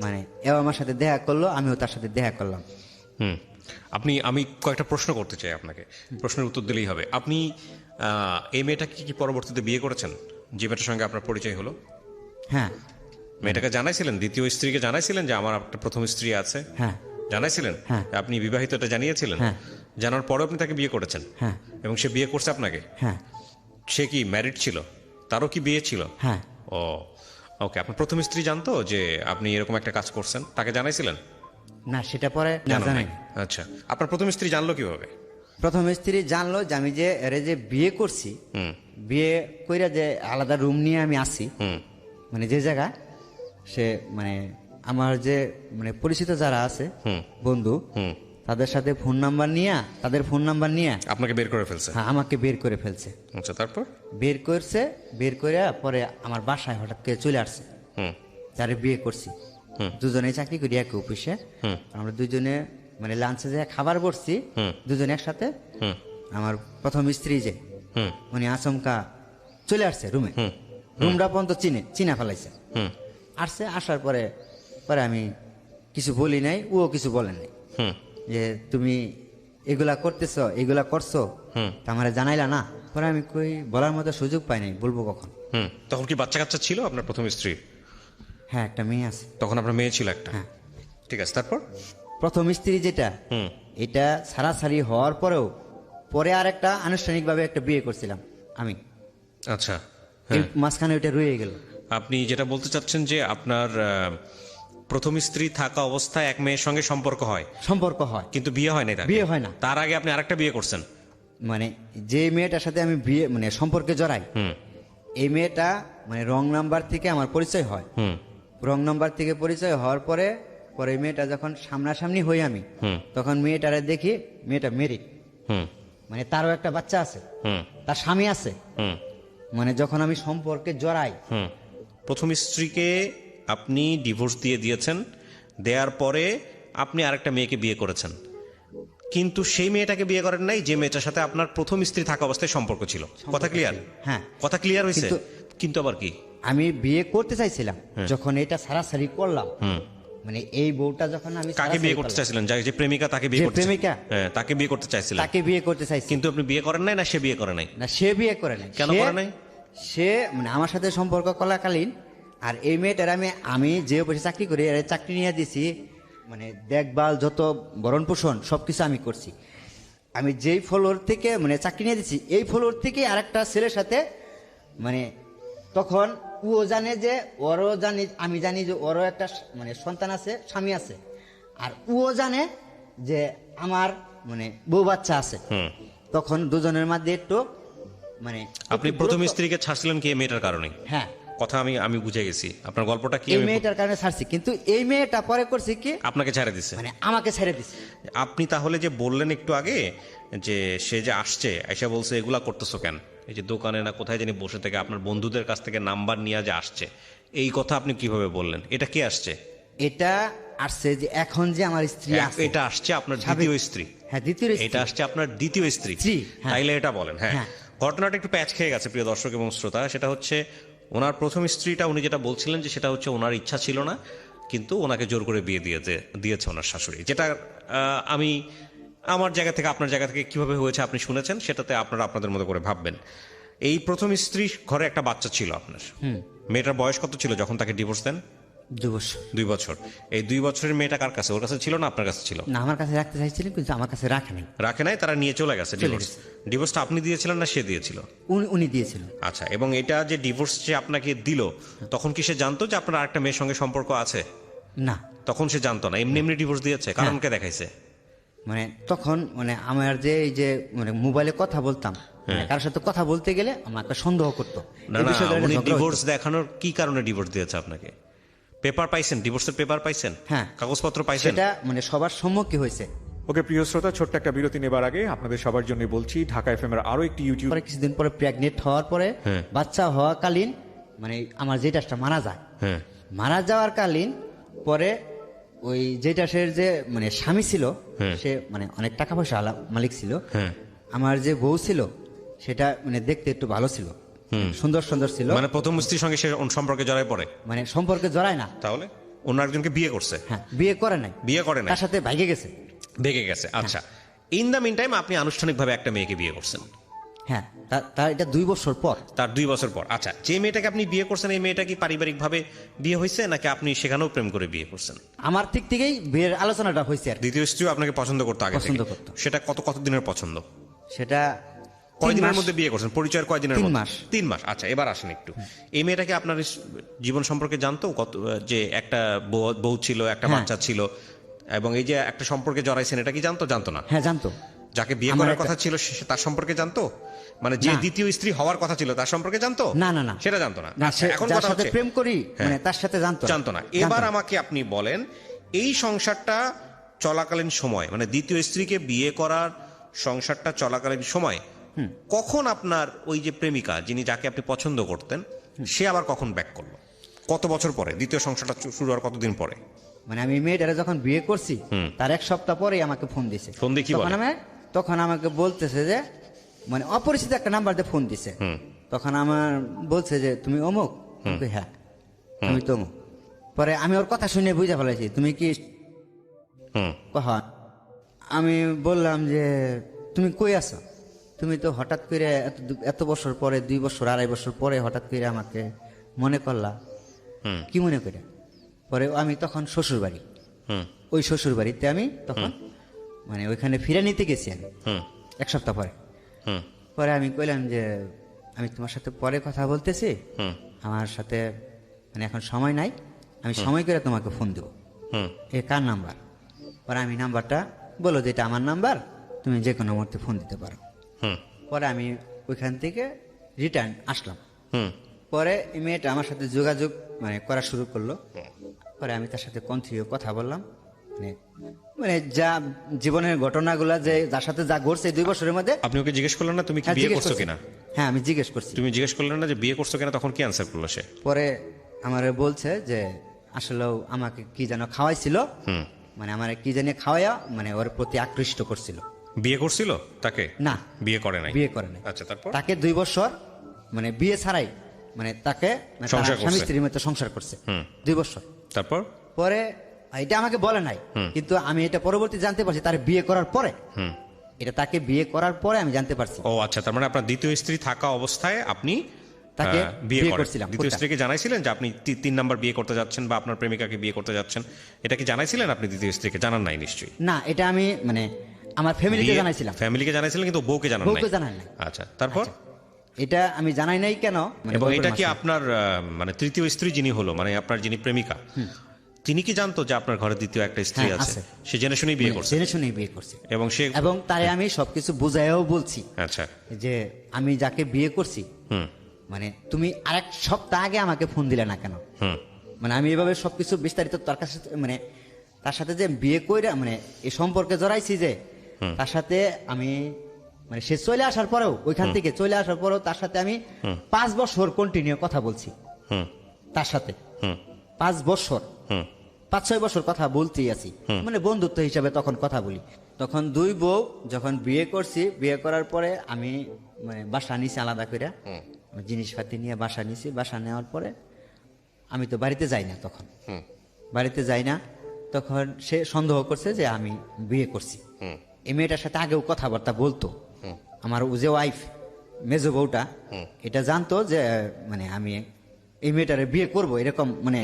মানে এও আমার সাথে দেখা করলো, আমিও তার সাথে দেখা করলাম। আমি কয়েকটা প্রশ্ন করতে চাই আপনাকে, প্রশ্নের উত্তর দিলেই হবে। আপনি এই মেয়েটাকে কি পরবর্তীতে বিয়ে করেছেন, যে মেয়েটার সঙ্গে আপনার পরিচয় হলো? হ্যাঁ। মেয়েটাকে জানাইছিলেন, দ্বিতীয় স্ত্রীকে জানাইছিলেন যে আমার একটা প্রথম স্ত্রী আছে? হ্যাঁ। জানাইছিলেন? হ্যাঁ। আপনি বিবাহিত এটা জানিয়েছিলেন? হ্যাঁ। জানার পরেও আপনি তাকে বিয়ে করেছেন? হ্যাঁ। এবং সে বিয়ে করছে আপনাকে? হ্যাঁ। সে কি ম্যারিড ছিল? তারও কি বিয়ে ছিল? হ্যাঁ। ও ওকে, আপনার প্রথম স্ত্রী জানতো যে আপনি এরকম একটা কাজ করছেন? তাকে জানাইছিলেন? না, সেটা পরে না জানান জানাই। নাই। আচ্ছা, আপনার প্রথম স্ত্রী জানলো কিভাবে? প্রথম স্ত্রী জানলো যে আমি যে এরে যে বিয়ে করছি, হুম বিয়ে কইরা যে আলাদা রুম নিয়ে আমি আসি, হুম মানে যে জায়গা, সে মানে আমার যে মানে পরিচিত যারা আছে বন্ধু, হুম তাদের সাথে ফোন নাম্বার নিয়ে, তাদের ফোন নাম্বার নিয়ে আপনাকে বের করে ফেলছে? হ্যাঁ, আমাকে বের করে ফেলছে। আচ্ছা, তারপর? বের করছে, বের করে পরে আমার বাসায় হঠাৎ করে চলে আসছে। হুম যারে বিয়ে করছি, হুম। দুজনেই চাকরি করি এক অফিসে। হুম। আমরা দুজনে মানে লাঞ্চে যে খাবার করছি, দুজনে একসাথে। হুম আমার প্রথম স্ত্রী যে হুম উনি আচমকা চলে আসছে রুমে, হুম রুমটা পর্যন্ত চিনা ফেলাইছে। হুম আসছে, আসার পরে পরে আমি কিছু বলি নাই, ও কিছু বলেন নাই হুম যে তুমি এগুলা করতেছ, এগুলা করছো, তা আমার জানাইলা না। পরে আমি কই বলার মতো সুযোগ পাই নাই, বলবো কখন। হুম। তখন কি বাচ্চা কাচ্চা ছিল আপনার প্রথম স্ত্রী? হ্যাঁ, একটা মেয়ে আছে। তখন আপনার মেয়ে ছিল একটা? হ্যাঁ। ঠিক আছে, তারপর? প্রথম স্ত্রী যেটা, হুম এটা ছাড়াছাড়ি হওয়ার পরেও পরে আর একটা আনুষ্ঠানিকভাবে একটা বিয়ে করছিলাম আমি। আচ্ছা, এই হ্যাঁ। মাঝখানে ওইটা রয়ে গেল। আপনি যেটা বলতে চাচ্ছেন যে আপনার প্রথম স্ত্রী থাকা অবস্থায় এক মেয়ের সঙ্গে সম্পর্ক হয়, সম্পর্ক হয় কিন্তু বিয়ে হয় নাই তার? বিয়ে হয় না। তার আগে আপনি আরেকটা বিয়ে করছেন? মানে যে মেয়েটার সাথে আমি বিয়ে মানে সম্পর্কে জড়াই, হুম এই মেয়েটা মানে রং নাম্বার থেকে আমার পরিচয় হয়। হুম রং নাম্বার থেকে পরিচয় হওয়ার পরে পরে মেয়েটা যখন সামনাসামনি হই আমি, হুম তখন মেয়েটারে দেখি মেয়েটা মেরিড, হুম মানে তারও একটা বাচ্চা আছে, হুম তার স্বামী আছে। হুম মানে যখন আমি সম্পর্কে জড়াই, হুম। প্রথম স্ত্রীকে আপনি ডিভোর্স দিয়ে দিয়েছেন, দেওয়ার পরে আপনি আরেকটা মেয়েকে বিয়ে করেছেন, কিন্তু সেই মেয়েটাকে বিয়ে করেন নাই যে মেয়েটার সাথে আপনার প্রথম স্ত্রী থাকা অবস্থায় সম্পর্ক ছিল। কথা ক্লিয়ার? হ্যাঁ। কথা ক্লিয়ার হয়েছে? কিন্তু- কিন্তু আবার কি? আমি বিয়ে করতে চাইছিলাম, যখন এটা সারাসারি করলাম, হুম। মানে এই বউটা যখন আমি কাকে সারাসারি বিয়ে করতে করলাম, চাইছিলেন? যে প্রেমিকা তাকে বিয়ে যে করতে প্রেমিকা? হ্যাঁ, তাকে বিয়ে করতে চাইছিলেন, তাকে বিয়ে করতে চাইছি। কিন্তু আপনি বিয়ে করেন নাই, না সে বিয়ে করে নাই? না, সে বিয়ে করে নাই। কেন করে নাই? সে মানে আমার সাথে সম্পর্ক করাকালীন, আর এই মেয়েটার আমি যে অফিসে চাকরি করি, এর চাকরি নিয়ে দিছি, মানে দেখভাল যত ভরণ পোষণ সবকিছু আমি করছি। আমি যেই ফ্লোর থেকে মানে চাকরি নিয়ে দিচ্ছি, এই ফ্লোর থেকে আরেকটা ছেলের সাথে মানে তখন ও জানে যে ওরও জানি, আমি জানি যে ওরও একটা মানে সন্তান আছে, স্বামী আছে, আর ও জানে যে আমার মানে বউ বাচ্চা আছে। তখন দুজনের মধ্যে একটু মানে আপনি একটু প্রথম দূরত্ব- স্ত্রীকে ছাড়ছিলেন কি এই মেয়েটার কারণে? হ্যাঁ, কথা আমি বুঝে গেছি, আপনার গল্পটা কি? এই আমি মেয়েটার কারণে ছাড়ছি, কিন্তু এই মেয়েটা পরে করছে কি আপনাকে ছেড়ে দিছে? মানে আমাকে ছেড়ে দিছে। আপনি তাহলে যে বললেন একটু আগে যে সে যে আসছে এসে বলছে এগুলা করতেছো কেন, এই যে দোকানে না কোথায় জানি বসে থেকে আপনার বন্ধুদের কাছ থেকে নাম্বার নিয়ে যে আসছে, এই কথা আপনি কিভাবে বললেন? এটা কে আসছে? এটা আসছে যে এখন যে আমার স্ত্রী আছে, এটা আসছে আপনার সাবেক- দ্বিতীয় স্ত্রী? হ্যাঁ, দ্বিতীয় স্ত্রী। এটা আসছে আপনার দ্বিতীয় স্ত্রী? স্ত্রী, হ্যাঁ। তাইলে এটা বলেন। হ্যাঁ, হ্যাঁ। ঘটনাটা একটু প্যাচ খেয়ে গেছে প্রিয় দর্শক এবং শ্রোতা। সেটা হচ্ছে ওনার প্রথম স্ত্রীটা, উনি যেটা বলছিলেন যে সেটা হচ্ছে ওনার ইচ্ছা ছিল না, কিন্তু ওনাকে জোর করে বিয়ে দিয়েছে ওনার শাশুড়ি। যেটা আমি আমার জায়গা থেকে আপনার জায়গা থেকে কিভাবে হয়েছে আপনি শুনেছেন, সেটাতে আপনারা আপনাদের মতো করে ভাববেন। এই প্রথম স্ত্রী ঘরে একটা বাচ্চা ছিল আপনার। মেয়েটার বয়স কত ছিল যখন তাকে ডিভোর্স দেন? 2 বছর। 2 বছর। এই 2 বছরের মেয়েটা কার কাছে? ওর কাছে ছিল না আপনার কাছে ছিল? না, আমার কাছে রাখতে চাইছিলেন, কিন্তু আমার কাছে রাখে নাই। রাখে নাই, তারা নিয়ে চলে গেছে ডিভোর্স। ডিভোর্সটা আপনি দিয়েছিলেন না সে দিয়েছিল? উনি দিয়েছিল। আচ্ছা, এবং এটা যে ডিভোর্স যে আপনাকে দিল, তখন কি সে জানতো যে আপনার আরেকটা মেয়ের সঙ্গে সম্পর্ক আছে? না, তখন সে জানতো না, এমনি এমনি ডিভোর্স দিয়েছে? কারণকে দেখাইছে? মানে তখন মানে আমার যে এই যে মানে মোবাইলে কথা বলতাম, মানে কারোর সাথে কথা বলতে গেলে আমার একটা সন্দেহ করতো। না এই না, বিষয়টা একটা উনি ঝগড়া ডিভোর্স হতো। দেখানোর কি কারণে ডিভোর্স দিয়েছে আপনাকে? পেপার পাইছেন? ডিভোর্সের পেপার পাইছেন? হ্যাঁ। কাগজপত্র পাইছেন? সেটা মানে সবার সম্মুখে হয়েছে। ওকে প্রিয় শ্রোতা, ছোট্ট একটা বিরতি নেবার আগে আপনাদের সবার জন্য বলছি, ঢাকা এফএম এর আরো একটি ইউটিউব পরে কিছুদিন পরে প্রেগনেন্ট হওয়ার পরে হ্যাঁ। বাচ্চা হওয়াকালীন মানে আমার জেঠাসটা মারা যায়। হ্যাঁ মারা যাওয়ার কালীন পরে ওই জেঠাসের যে মানে স্বামী ছিল, সে মানে অনেক টাকা পয়সা মালিক ছিল। হ্যাঁ। আমার যে বউ ছিল সেটা মানে দেখতে একটু ভালো ছিল, সুন্দর সুন্দর ছিল। মানে প্রথম স্ত্রীর সঙ্গে সে সম্পর্কে জড়ায় পড়ে? মানে সম্পর্কে জড়ায় না। তাহলে অন্য একজনকে বিয়ে করছে? হ্যাঁ, বিয়ে করে নাই। বিয়ে করে নাই, তার সাথে ভাইগে গেছে। ভেগে গেছে। আচ্ছা, ইন দ্য মিন টাইম আপনি আনুষ্ঠানিকভাবে একটা মেয়েকে বিয়ে করছেন। হ্যাঁ, তার এটা 2 বছর পর। তার 2 বছর পর। আচ্ছা, যে মেয়েটাকে আপনি বিয়ে করছেন, এই মেয়েটা কি পারিবারিকভাবে বিয়ে হয়েছে, নাকি আপনি সেখানেও প্রেম করে বিয়ে করছেন? আমার দিক থেকেই বিয়ের আলোচনাটা হয়েছে আর কি। দ্বিতীয় স্ত্রী আপনাকে পছন্দ করতো আগে থেকে? পছন্দ করতো। সেটা কত দিনের পছন্দ? সেটা কয়দিনের মধ্যে বিয়ে করছেন? পরিচয়ের কয়দিনের 3 মধ্যে? মাস। 3 মাস। আচ্ছা, এবার আসেন একটু। এই মেয়েটাকে আপনার জীবন সম্পর্কে জানতো কত, যে একটা বউ ছিল, একটা হ্যাঁ। বাচ্চা ছিল, এবং এই যে একটা সম্পর্কে জড়াইছেন, এটা কি জানতো? জানতো না? হ্যাঁ, জানতো। যাকে বিয়ে আমার করার একটা- কথা ছিল তার সম্পর্কে জানতো? মানে যে না। দ্বিতীয় স্ত্রী হওয়ার কথা ছিল তার সম্পর্কে জানতো? না, না, না। সেটা জানতো না। না, আচ্ছা, সে এখন যার কথা সাথে হচ্ছে প্রেম করি হ্যাঁ। মানে তার সাথে জানতো জানতো না। এবার আমাকে আপনি বলেন, এই সংসারটা চলাকালীন সময়, মানে দ্বিতীয় স্ত্রীকে বিয়ে করার সংসারটা চলাকালীন সময় কখন আপনার ওই যে প্রেমিকা, যাকে আপনি পছন্দ করতেন, সে আবার কখন ব্যাক করলো? কত বছর পরে? দ্বিতীয় সংসারটা শুরু হওয়ার কতদিন পরে? মানে আমি মেয়েটারে যখন বিয়ে করছি তার 1 সপ্তাহ পরেই আমাকে ফোন দিছে। ফোন দিয়ে কি বলে? তখন আমাকে বলতেছে যে মানে অপরিচিত একটা নাম্বার দিয়ে ফোন দিছে। তখন আমার বলছে যে তুমি অমুক? আমি কই, হ্যাঁ আমি তো অমুক। পরে আমি ওর কথা শুনে বুঝে ফেলাইছি তুমি কি হুম হ্যাঁ। আমি বললাম যে তুমি কই আছো? তুমি তো হঠাৎ করে এত বছর পরে, 2 বছর 2.5 বছর পরে হঠাৎ করে আমাকে মনে করলা, হুম কি মনে করে? পরে আমি তখন শ্বশুর বাড়ি, হুম ওই শ্বশুর বাড়িতে আমি তখন মানে ওইখানে ফিরে নিতে গেছি আমি হুম 1 সপ্তাহ পরে। হুম পরে আমি কইলাম যে আমি তোমার সাথে পরে কথা বলতেছি, হুম আমার সাথে মানে এখন সময় নাই, আমি সময় করে তোমাকে ফোন দেবো। হুম এ কার নাম্বার? পরে আমি নাম্বারটা বলো যে এটা আমার নাম্বার, তুমি যে কোনো মুহূর্তে ফোন দিতে পারো। হুম পরে আমি ওইখান থেকে রিটার্ন আসলাম। হুম পরে এই মেয়েটা আমার সাথে যোগাযোগ মানে করা শুরু করলো। পরে আমি তার সাথে কন্টিনিউ কথা বললাম, মানে মানে যা জীবনের ঘটনাগুলা যে যার সাথে যা ঘটছে 2 বছরের মধ্যে। আপনি ওকে জিজ্ঞেস করলেন না তুমি কি হ্যাঁ, বিয়ে জিজ্ঞেস করছো করছি। কিনা? হ্যাঁ, আমি জিজ্ঞেস করছি। তুমি জিজ্ঞেস করলেন না যে বিয়ে করছো কিনা? তখন কি অ্যান্সার করলো সে? পরে আমার বলছে যে আসলেও আমাকে কি যেন খাওয়াইছিল, মানে আমার কি জানি খাওয়াইয়া মানে ওর প্রতি আকৃষ্ট করছিল। বিয়ে করছিল তাকে? না, বিয়ে করে নাই। বিয়ে করে নাই। আচ্ছা, তারপর? তাকে 2 বছর মানে বিয়ে ছাড়াই মানে তাকে মানে তারা সংসার করছে। স্বামী স্ত্রীর মতো সংসার করছে 2 বছর। তারপর? পরে এটা আমাকে বলে নাই, কিন্তু আমি এটা পরবর্তী জানতে পারছি তার বিয়ে করার পরে। এটা তাকে বিয়ে করার পরে আমি জানতে পারছি। ও আচ্ছা, তার মানে আপনার দ্বিতীয় স্ত্রী থাকা অবস্থায় আপনি তাকে বিয়ে বিয়ে করেন। করছিলাম। দ্বিতীয় কোনটা? স্ত্রীকে জানাইছিলেন যে আপনি 3 নাম্বার বিয়ে করতে যাচ্ছেন বা আপনার প্রেমিকাকে বিয়ে করতে যাচ্ছেন? এটা কি জানাইছিলেন আপনি দ্বিতীয় স্ত্রীকে? জানান নাই নিশ্চয়ই। না, এটা আমি মানে আমার ফ্যামিলিতে জানাইছিলাম। ফ্যামিলিকে জানাইছিলেন কিন্তু বউকে জানান নাই? বউকে জানাই নাই। আচ্ছা, তারপর? এটা আমি জানাই নাই কেন মানে এবং গল্পের এটা কি মাঝখানে। আপনার মানে তৃতীয় স্ত্রী যিনি হলো, মানে আপনার যিনি প্রেমিকা, তিনি কি জানতো যে আপনার ঘরে দ্বিতীয় একটা স্ত্রী হ্যাঁ, আছে? আছে। সে জেনে শুনেই বিয়ে মানে করছে? জেনে শুনেই বিয়ে করছে। এবং সে এবং তারে আমি সবকিছু বুঝাইও বলছি আচ্ছা যে আমি যাকে বিয়ে করছি হুম মানে তুমি আরেক সপ্তাহ আগে আমাকে ফোন দিলে না কেন? হুম মানে আমি এভাবে সবকিছু বিস্তারিত তার কাছে মানে তার সাথে যে বিয়ে কইরা মানে এই সম্পর্কে জড়াইছি যে তার সাথে আমি মানে সে চলে আসার পরেও, ওইখান থেকে চলে আসার পরেও তার সাথে আমি 5 বছর কন্টিনিউ কথা বলছি হুম তার সাথে। হুম 5 বছর হুম 5-6 বছর কথা বলতেই আছি, মানে বন্ধুত্ব হিসাবে তখন কথা বলি। তখন 2 বউ যখন বিয়ে করছি, বিয়ে করার পরে আমি মানে বাসা নিছি আলাদা করে, জিনিসপাতি নিয়ে বাসা নিছি। বাসা নেওয়ার পরে আমি তো বাড়িতে যাই না তখন, বাড়িতে যাই না। তখন সে সন্দেহ করছে যে আমি বিয়ে করছি। এই মেয়েটার সাথে আগেও কথাবার্তা বলতো, আমার যে ওয়াইফ মেজো বউটা এটা জানতো যে মানে আমি এই মেয়েটারে বিয়ে করব এরকম মানে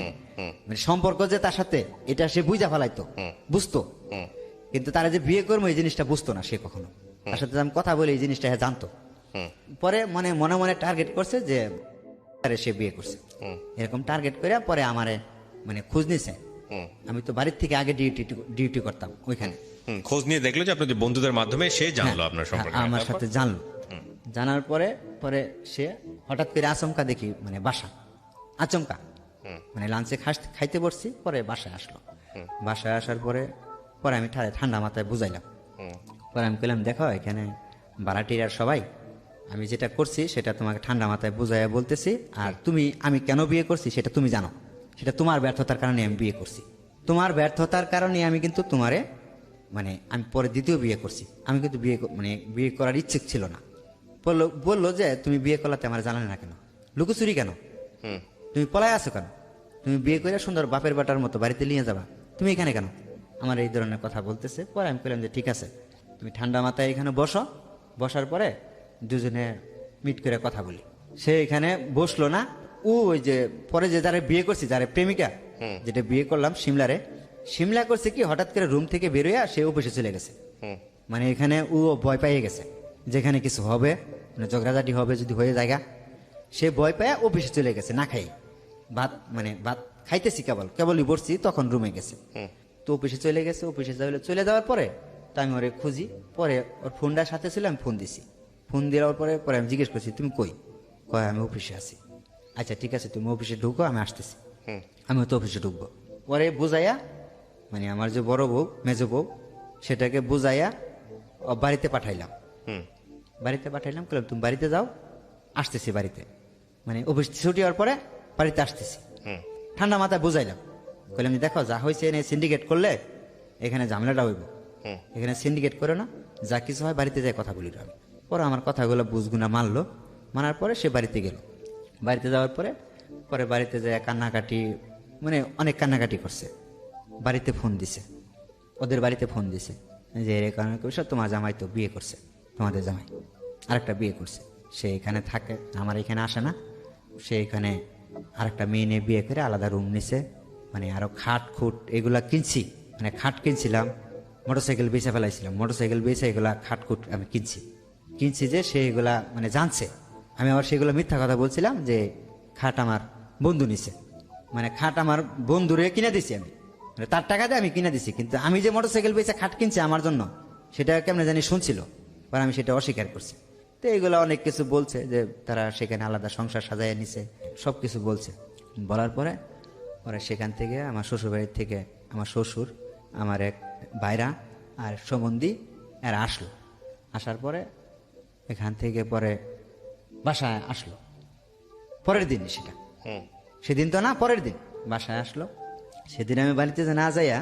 মানে সম্পর্ক যে তার সাথে, এটা সে বুঝা ফেলাইতো, বুঝতো। কিন্তু তারা যে বিয়ে করবো এই জিনিসটা বুঝতো না সে কখনো। তার সাথে আমি কথা বলে এই জিনিসটা হ্যাঁ জানতো। পরে মানে মনে মনে টার্গেট করছে যে আরে সে বিয়ে করছে, এরকম টার্গেট করে পরে আমারে মানে খোঁজ নিছে। আমি তো বাড়ির থেকে আগে ডিউটি করতাম ওইখানে। খোঁজ নিয়ে দেখলো যে আপনাদের বন্ধুদের মাধ্যমে সে জানলো হ্যাঁ, আপনার সম্পর্কে। আমার তারপর? সাথে জানলো। জানার পরে পরে সে হঠাৎ করে আচমকা দেখি মানে বাসা আচমকা মানে লাঞ্চে খাইতে বসছি, পরে বাসায় আসলো। বাসায় আসার পরে পরে আমি ঠান্ডা মাথায় বুঝাইলাম। পরে আমি কইলাম দেখো এখানে ভাড়াটিয়ার সবাই আমি যেটা করছি সেটা তোমাকে ঠান্ডা মাথায় বুঝাইয়া বলতেছি, আর তুমি আমি কেন বিয়ে করছি সেটা তুমি জানো। সেটা তোমার ব্যর্থতার কারণে আমি বিয়ে করছি, তোমার ব্যর্থতার কারণে আমি কিন্তু তোমারে মানে আমি পরে দ্বিতীয় বিয়ে করছি। আমি কিন্তু মানে বিয়ে করার ইচ্ছে ছিল না। বললো যে তুমি বিয়ে করলাতে আমার জানালে না কেন, লুকোচুরি কেন, তুমি পলায় আছো কেন, তুমি বিয়ে করে সুন্দর বাপের বাটার মতো বাড়িতে নিয়ে যাবা, তুমি এখানে কেন, আমার এই ধরনের কথা বলতেছে। পরে আমি বললাম যে ঠিক আছে তুমি ঠান্ডা মাথায় এখানে বসো, বসার পরে দুজনে মিট করে কথা বলি। সে এখানে বসলো না, ওই যে পরে যে যারা বিয়ে করছি, যারা প্রেমিকা যেটা বিয়ে করলাম সিমলা করছে কি হঠাৎ করে রুম থেকে বেরোয়া সে অফিসে চলে গেছে। মানে এখানে ও ভয় পাইয়ে গেছে যেখানে কিছু হবে মানে ঝগড়াঝাটি হবে যদি হয়ে জায়গা, সে ভয় পায় অফিসে চলে গেছে না খাই, ভাত খাইতেছি কেবলই বসছি, তখন রুমে গেছে। তো অফিসে চলে গেছে, অফিসে চলে যাওয়ার পরে তো আমি ওরে খুঁজি, পরে ওর ফোনটার সাথে ছিল, আমি ফোন দিছি। ফোন দেওয়ার পরে আমি জিজ্ঞেস করছি তুমি কই? কয় আমি অফিসে আছি। আচ্ছা ঠিক আছে, তুমি অফিসে ঢুকো, আমি আসতেছি। আমি তো অফিসে ঢুকবো। পরে বুঝাইয়া, মানে আমার যে বড় বউ, মেজ বউ, সেটাকে বুঝাইয়া বাড়িতে পাঠাইলাম। বললাম তুমি বাড়িতে যাও, আসতেছি বাড়িতে, মানে অফিস ছুটি হওয়ার পরে বাড়িতে আসতেছি। ঠান্ডা মাথায় বুঝাইলাম, বললাম যে দেখো যা হয়েছে এনে সিন্ডিকেট করলে এখানে ঝামেলাটা হইব, এখানে সিন্ডিকেট করে না, যা কিছু হয় বাড়িতে যাই কথা বলি আমি। পরে আমার কথাগুলো বুঝগুনা মানলো, মানার পরে সে বাড়িতে গেল। বাড়িতে যাওয়ার পরে বাড়িতে যায় কান্নাকাটি, মানে অনেক কান্নাকাটি করছে। বাড়িতে ফোন দিছে, ওদের বাড়িতে ফোন দিছে যে এর কারণে কইছো তোমার জামাই তো বিয়ে করছে, তোমাদের জামাই আরেকটা বিয়ে করছে, সে এখানে থাকে, আমার এখানে আসে না, সে এখানে আরেকটা মেয়ে নিয়ে বিয়ে করে আলাদা রুম নিছে, মানে আরো খাট খুট এগুলা কিনছি, মানে খাট কিনছিলাম, মোটরসাইকেল বেচে ফেলাইছিলাম, মোটরসাইকেল বেচে এগুলা খাট খুট আমি কিনছি যে সে এগুলা মানে জানছে। আমি আবার সেগুলো মিথ্যা কথা বলছিলাম যে খাট আমার বন্ধু নিছে, মানে খাট আমার বন্ধুরে কিনে দিছি আমি, মানে তার টাকা দিয়ে আমি কিনে দিছি, কিন্তু আমি যে মোটরসাইকেল বেচে খাট কিনছি আমার জন্য, সেটা কেমনে জানি শুনছিল, পরে আমি সেটা অস্বীকার করছি। তো এইগুলো অনেক কিছু বলছে যে তারা সেখানে আলাদা সংসার সাজাইয়া নিছে, সব কিছু বলছে। বলার পরে সেখান থেকে আমার শ্বশুরবাড়ির থেকে আমার শ্বশুর, আমার এক ভাইরা আর সম্বন্ধী এরা আসলো। আসার পরে এখান থেকে পরে বাসায় আসলো পরের দিন, সেদিন তো না, পরের দিন বাসায় আসলো। সেদিন আমি বাড়িতে না যাইয়া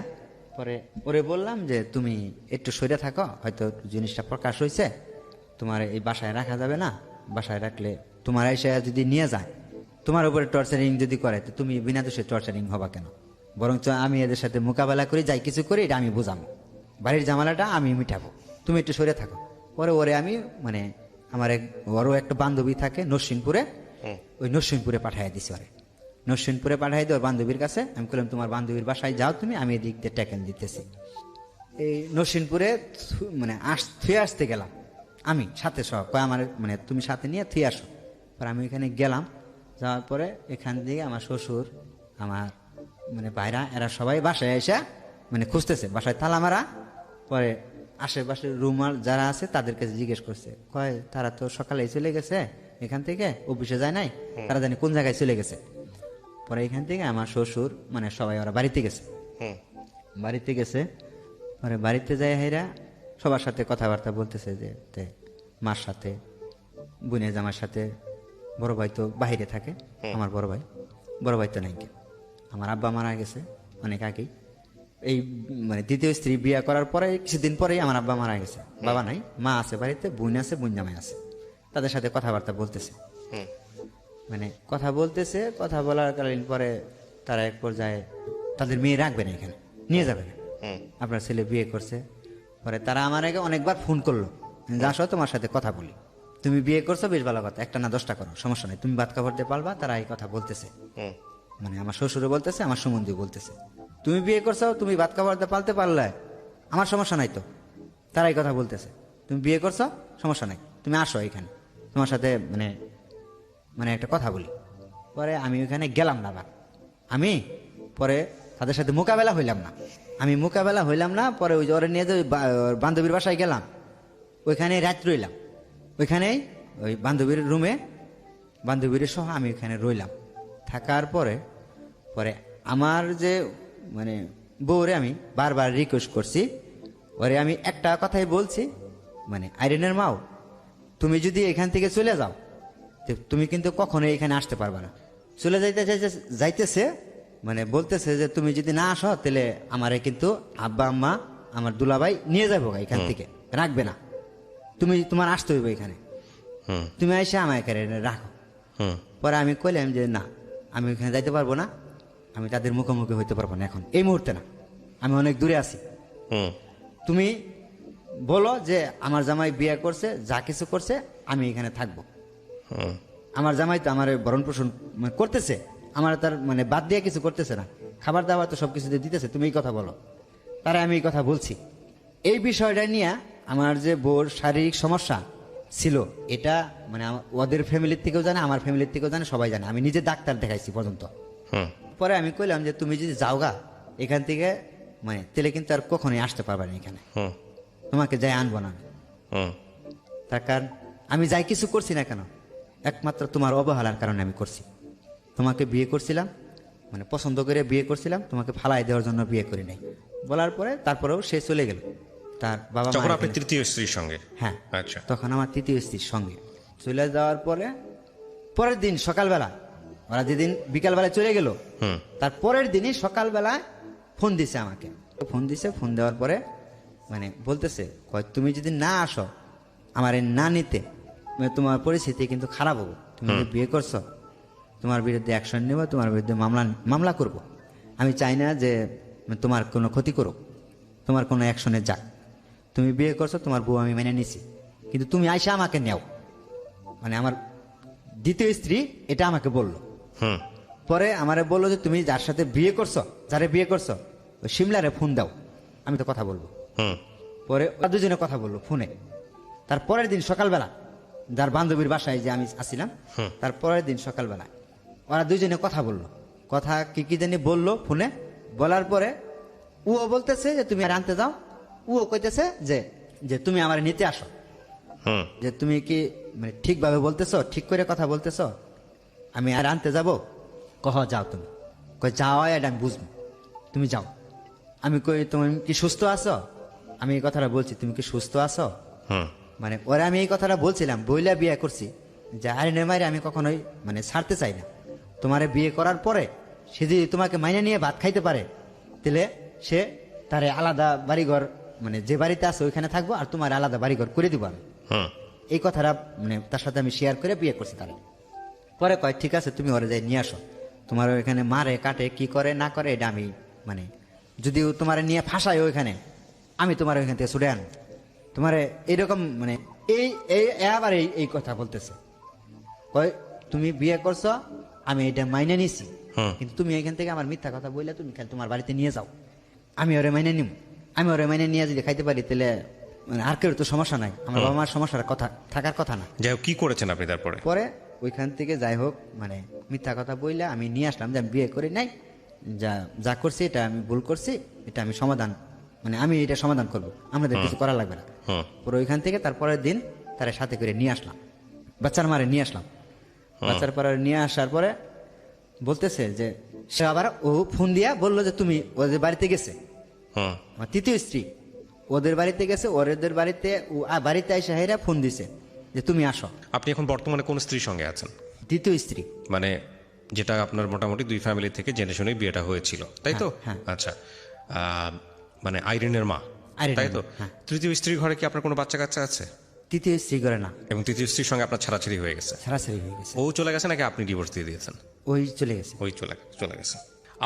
পরে ওরে বললাম যে তুমি একটু সরে থাকো, হয়তো জিনিসটা প্রকাশ হয়েছে, তোমার এই বাসায় রাখা যাবে না, বাসায় রাখলে তোমার এসে যদি নিয়ে যায়, তোমার উপরে টর্চারিং যদি করে, তো তুমি বিনা দোষে টর্চারিং হবা কেন? বরঞ্চ আমি এদের সাথে মোকাবেলা করি, যাই কিছু করি, এটা আমি বুঝাবো, বাড়ির জামালাটা আমি মিটাবো, তুমি একটু সরে থাকো। পরে ওরে আমি মানে আমার ওরও একটা বান্ধবী থাকে নরসিংপুরে, ওই নরসিংপুরে পাঠিয়ে দিছি ওরে। নরসিংপুরে পাঠিয়ে দিই ওর বান্ধবীর কাছে। আমি বললাম তোমার বান্ধবীর বাসায় যাও তুমি, আমি এদিক দিয়ে ট্যাকেল দিতেছি। এই নরসিংপুরে মানে থুয়ে আসতে গেলাম আমি সাথে সহ, কয় আমার মানে তুমি সাথে নিয়ে থুয়ে আসো। পরে আমি এখানে গেলাম, যাওয়ার পরে এখান থেকে আমার শ্বশুর, আমার মানে ভাইরা, এরা সবাই বাসায় এসে মানে খুঁজতেছে, বাসায় তালা মারা। পরে আশেপাশের রুমাল যারা আছে তাদের কাছে জিজ্ঞেস করছে, কয় তারা তো সকালেই চলে গেছে এখান থেকে, অফিসে যায় নাই, তারা জানি কোন জায়গায় চলে গেছে। পরে এখান থেকে আমার শ্বশুর মানে সবাই ওরা বাড়িতে গেছে। পরে বাড়িতে যায় হেরা সবার সাথে কথাবার্তা বলতেছে যে মার সাথে, বোনের জামার সাথে। বড় ভাই তো বাহিরে থাকে, আমার বড় ভাই তো নাই, আমার আব্বা মারা গেছে অনেক আগেই। এই মানে দ্বিতীয় স্ত্রী বিয়ে করার পরে কিছুদিন পরেই আমার আব্বা মারা গেছে, বাবা নাই, মা আছে বাড়িতে, বোন আছে, বোন জামাই আছে। তাদের সাথে কথাবার্তা বলতেছে, মানে কথা বলতেছে। কথা বলার কালীন পরে তারা এক পর্যায়ে তাদের মেয়ে রাখবে না, এখানে নিয়ে যাবে না, আপনার ছেলে বিয়ে করছে। পরে তারা আমার আগে অনেকবার ফোন করলো, আসো তোমার সাথে কথা বলি, তুমি বিয়ে করছো বেশ ভালো কথা, একটা না 10টা করো, সমস্যা নেই, তুমি ভাত খাবার দিয়ে পারবা। তারা এই কথা বলতেছে, মানে আমার শ্বশুরও বলতেছে, আমার সম্বন্ধী বলতেছে, তুমি বিয়ে করছো, তুমি ভাত খাবার দিয়ে পালতে পারলে আমার সমস্যা নাই তো। তারা এই কথা বলতেছে, তুমি বিয়ে করছো, সমস্যা নাই, তুমি আসো এখানে, তোমার সাথে মানে একটা কথা বলি। পরে আমি ওইখানে গেলাম না, আবার আমি পরে তাদের সাথে মোকাবেলা হইলাম না। পরে ওই ওরে নিয়ে যে বান্ধবীর বাসায় গেলাম, ওইখানে রাত রইলাম, ওইখানেই ওই বান্ধবীর রুমে, বান্ধবীর সহ আমি ওইখানে রইলাম। থাকার পরে আমার যে মানে বউরে আমি বারবার রিকোয়েস্ট করছি, ওরে আমি একটা কথাই বলছি, মানে আইরিনের মাও, তুমি যদি এখান থেকে চলে যাও, তুমি কিন্তু কখনো এখানে আসতে পারবে না। চলে যাইতেছে মানে বলতেছে যে তুমি যদি না আসো, তাহলে আমারে কিন্তু আব্বা আম্মা, আমার দুলাভাই নিয়ে যাবো এখান থেকে, রাখবে না, তোমার আসতে হইবে এখানে, তুমি এসে আমার এখানে রাখো। পরে আমি কইলাম যে না, আমি ওইখানে যাইতে পারবো না, আমি তাদের মুখোমুখি হইতে পারবো না এখন, এই মুহূর্তে না, আমি অনেক দূরে আছি। তুমি বলো যে আমার জামাই বিয়ে করছে, যা কিছু করছে, আমি এখানে থাকবো। আমার জামাই তো আমার ভরণ পোষণ করতেছে, আমার তার মানে বাদ দিয়ে কিছু করতেছে না, খাবার দাবার তো সবকিছু দিতেছে, তুমি এই কথা বলো। তারা আমি এই কথা বলছি। এই বিষয়টা নিয়ে আমার যে বউর শারীরিক সমস্যা ছিল, এটা মানে ওদের ফ্যামিলির থেকেও জানে, আমার ফ্যামিলির থেকেও জানে, সবাই জানে। আমি নিজে ডাক্তার দেখাইছি পর্যন্ত। হুম পরে আমি কইলাম যে তুমি যদি যাওগা এখান থেকে, মানে তেলে কিন্তু আর কখনোই আসতে পারবে না এখানে, হুম তোমাকে যাই আনবো না। হুম তার কারণ আমি যাই কিছু করছি না কেন, একমাত্র তোমার অবহেলার কারণে আমি করছি। তোমাকে বিয়ে করছিলাম, মানে পছন্দ করে বিয়ে করছিলাম, তোমাকে ফালাই দেওয়ার জন্য বিয়ে করি নাই। বলার পরে তারপরেও সে চলে গেল তার বাবা যখন মা আপনি এখানে- তৃতীয় স্ত্রীর সঙ্গে? হ্যাঁ, আচ্ছা। তখন আমার তৃতীয় স্ত্রীর সঙ্গে চলে যাওয়ার পরে পরের দিন সকালবেলা, ওরা যেদিন বিকালবেলা চলে গেল, হুম তার পরের দিনই সকালবেলা ফোন দিছে আমাকে। ফোন দেওয়ার পরে মানে বলতেছে, কয় তুমি যদি না আসো আমার এই না নিতে, মানে তোমার পরিস্থিতি কিন্তু খারাপ হবে। তুমি যে বিয়ে করছো, তোমার বিরুদ্ধে অ্যাকশন নেব, তোমার বিরুদ্ধে মামলা করব। আমি চাই না যে তোমার কোনো ক্ষতি করুক, তোমার কোনো অ্যাকশনে যাক। তুমি বিয়ে করছো, তোমার বউ আমি মেনে নিছি, কিন্তু তুমি আইসা আমাকে নেও। মানে আমার দ্বিতীয় স্ত্রী এটা আমাকে বললো। হুম পরে আমারে বললো যে তুমি যার সাথে বিয়ে করছো, যারে বিয়ে করছো, ওই সিমলারে ফোন দাও, আমি তো কথা বলবো। হুম পরে ওরা দুজনে কথা বললো ফোনে। তার পরের দিন সকালবেলা, যার বান্ধবীর বাসায় যে আমি আসছিলাম, তার পরের দিন সকালবেলা ওরা দুজনে কথা বললো। কথা কি কি জানি বললো ফোনে। বলার পরে ও বলতেছে যে তুমি আর আনতে যাও, ও কইতেছে যে যে তুমি আমার নিতে আসো। হুম যে তুমি কি মানে ঠিকভাবে বলতেছো, ঠিক করে কথা বলতেছো, আমি আর আনতে যাব? কহ যাও তুমি। কই যাও, এটা আমি বুঝবো, তুমি যাও। আমি কই তুমি কি সুস্থ আছো? আমি এই কথাটা বলছি, তুমি কি সুস্থ আছো? হুম মানে ওরা আমি এই কথাটা বলছিলাম, বইলা বিয়ে করছি যে আরে নেমাইরে আমি কখনোই মানে ছাড়তে চাই না। তোমারে বিয়ে করার পরে সে যদি তোমাকে মাইনে নিয়ে ভাত খাইতে পারে, তাহলে সে তারে আলাদা বাড়িঘর, মানে যে বাড়িতে আছে ওইখানে থাকবো, আর তোমার আলাদা বাড়িঘর করে দিব আমি। হুম এই কথাটা মানে তার সাথে আমি শেয়ার করে বিয়ে করছি তারা। পরে কয় ঠিক আছে, তুমি ওরে যাই নিয়ে আসো, তোমার ওইখানে মারে কাটে কি করে না করে এটা আমি মানে যদি তোমার নিয়ে ফাঁসায় ওইখানে, আমি তোমার ওইখান থেকে ছুটে আনো তোমার এইরকম মানে এই এই আবার এই এই কথা বলতেছে। কয় তুমি বিয়ে করছো, আমি এটা মাইনে নিছি, কিন্তু তুমি এখান থেকে আমার মিথ্যা কথা বললে তুমি খালি তোমার বাড়িতে নিয়ে যাও, আমি ওরে মাইনে নিব। আমি ওরে মাইনে নিয়ে যদি খাইতে পারি তাহলে মানে আর কেউ তো সমস্যা নাই, আমার বাবা মার সমস্যার কথা থাকার কথা না। যাই হোক, কি করেছেন আপনি তারপরে? পরে ওইখান থেকে যাই হোক মানে মিথ্যা কথা বললে আমি নিয়ে আসলাম যে আমি বিয়ে করি নাই, যা যা করছি এটা আমি ভুল করছি, এটা আমি সমাধান মানে আমি এটা সমাধান করবো, আমাদের কিছু করা লাগবে না। হুম পরে ওইখান থেকে তারপরের দিন তারা সাথে করে নিয়ে আসলাম, বাচ্চার মারে নিয়ে আসলাম। বাচ্চার পরে নিয়ে আসার পরে বলতেছে যে সে আবার ও ফোন দিয়া বললো যে তুমি ওদের বাড়িতে গেছে, হুম আমার তৃতীয় স্ত্রী ওদের বাড়িতে গেছে, ওদের বাড়িতে বাড়িতে এসে হেরা ফোন দিছে যে তুমি আসো। আপনি এখন বর্তমানে কোন স্ত্রীর সঙ্গে আছেন? দ্বিতীয় স্ত্রী, মানে যেটা আপনার মোটামুটি দুই ফ্যামিলি থেকে জেনে শুনে বিয়েটা হয়েছিল, তাই তো? হ্যাঁ। আচ্ছা, মানে আইরিনের মা, আইরিনের তাই তো? মা, হ্যাঁ। তৃতীয় স্ত্রীর ঘরে কি আপনার কোনো বাচ্চা কাচ্চা আছে? তৃতীয় স্ত্রী করে না, এবং তৃতীয় স্ত্রীর সঙ্গে আপনার ছাড়াছাড়ি হয়ে গেছে? ছাড়াছাড়ি হয়ে গেছে। ও চলে গেছে নাকি আপনি ডিভোর্স দিয়ে দিয়েছেন? ওই চলে গেছে। ওই চলে গেছে।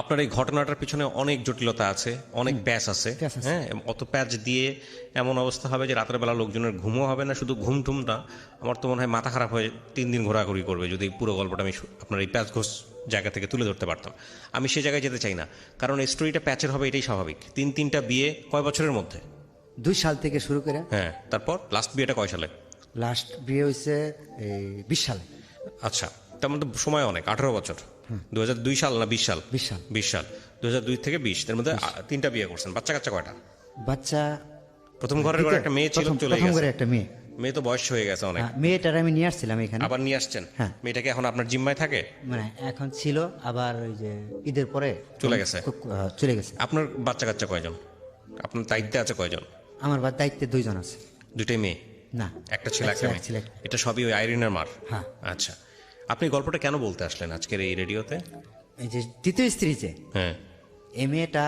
আপনার এই ঘটনাটার পিছনে অনেক জটিলতা আছে, অনেক প্যাচ আছে। প্যাচ আছে। হ্যাঁ, অত প্যাচ দিয়ে এমন অবস্থা হবে যে রাতের বেলা লোকজনের ঘুমও হবে না। শুধু ঘুম টুমটা আমার তো মনে হয় মাথা খারাপ হয়ে 3 দিন ঘোরাঘুরি করবে যদি এই পুরো গল্পটা আমি আপনার এই প্যাচ ঘোষ জায়গা থেকে তুলে ধরতে পারতাম। আমি সেই জায়গায় যেতে চাই না, কারণ এই স্টোরিটা প্যাচের হবে, এটাই স্বাভাবিক। 3টা বিয়ে কয় বছরের মধ্যে? 2 সাল থেকে শুরু করে হ্যাঁ, তারপর লাস্ট বিয়েটা কয় সালে? লাস্ট বিয়ে হয়েছে এই 20 সালে। আচ্ছা, তার মধ্যে সময় অনেক, 18 বছর। 2002 সাল না 20 সাল? 20 সাল। 20 সাল, 2002 থেকে 20, তার মধ্যে 3টা বিয়ে করছেন। বাচ্চা কাচ্চা কয়টা? বাচ্চা প্রথম ঘরের ঘরে একটা মেয়ে ছিল, চলে প্রথম ঘরে গেছে। একটা মেয়ে, মেয়ে তো বয়স হয়ে গেছে অনেক। মেয়েটার আমি নিয়ে আসছিলাম এখানে। আবার নিয়ে আসছেন? হ্যাঁ। মেয়েটাকে এখন আপনার জিম্মায় থাকে? মানে এখন ছিল, আবার ওই যে ঈদের পরে চলে গেছে। চলে গেছে। আপনার বাচ্চা কাচ্চা কয়জন? আপনার দায়িত্বে আছে কয়জন? আমার দায়িত্বে 2 জন আছে। 2টাই মেয়ে? না, একটা ছেলে, একটা মেয়ে। ছেলে। এটা সবই ওই আইরিনের মার? হ্যাঁ। আচ্ছা, আপনি গল্পটা কেন বলতে আসলেন আজকের এই রেডিওতে? এই যে তৃতীয় স্ত্রী যে হ্যাঁ, এই মেয়েটা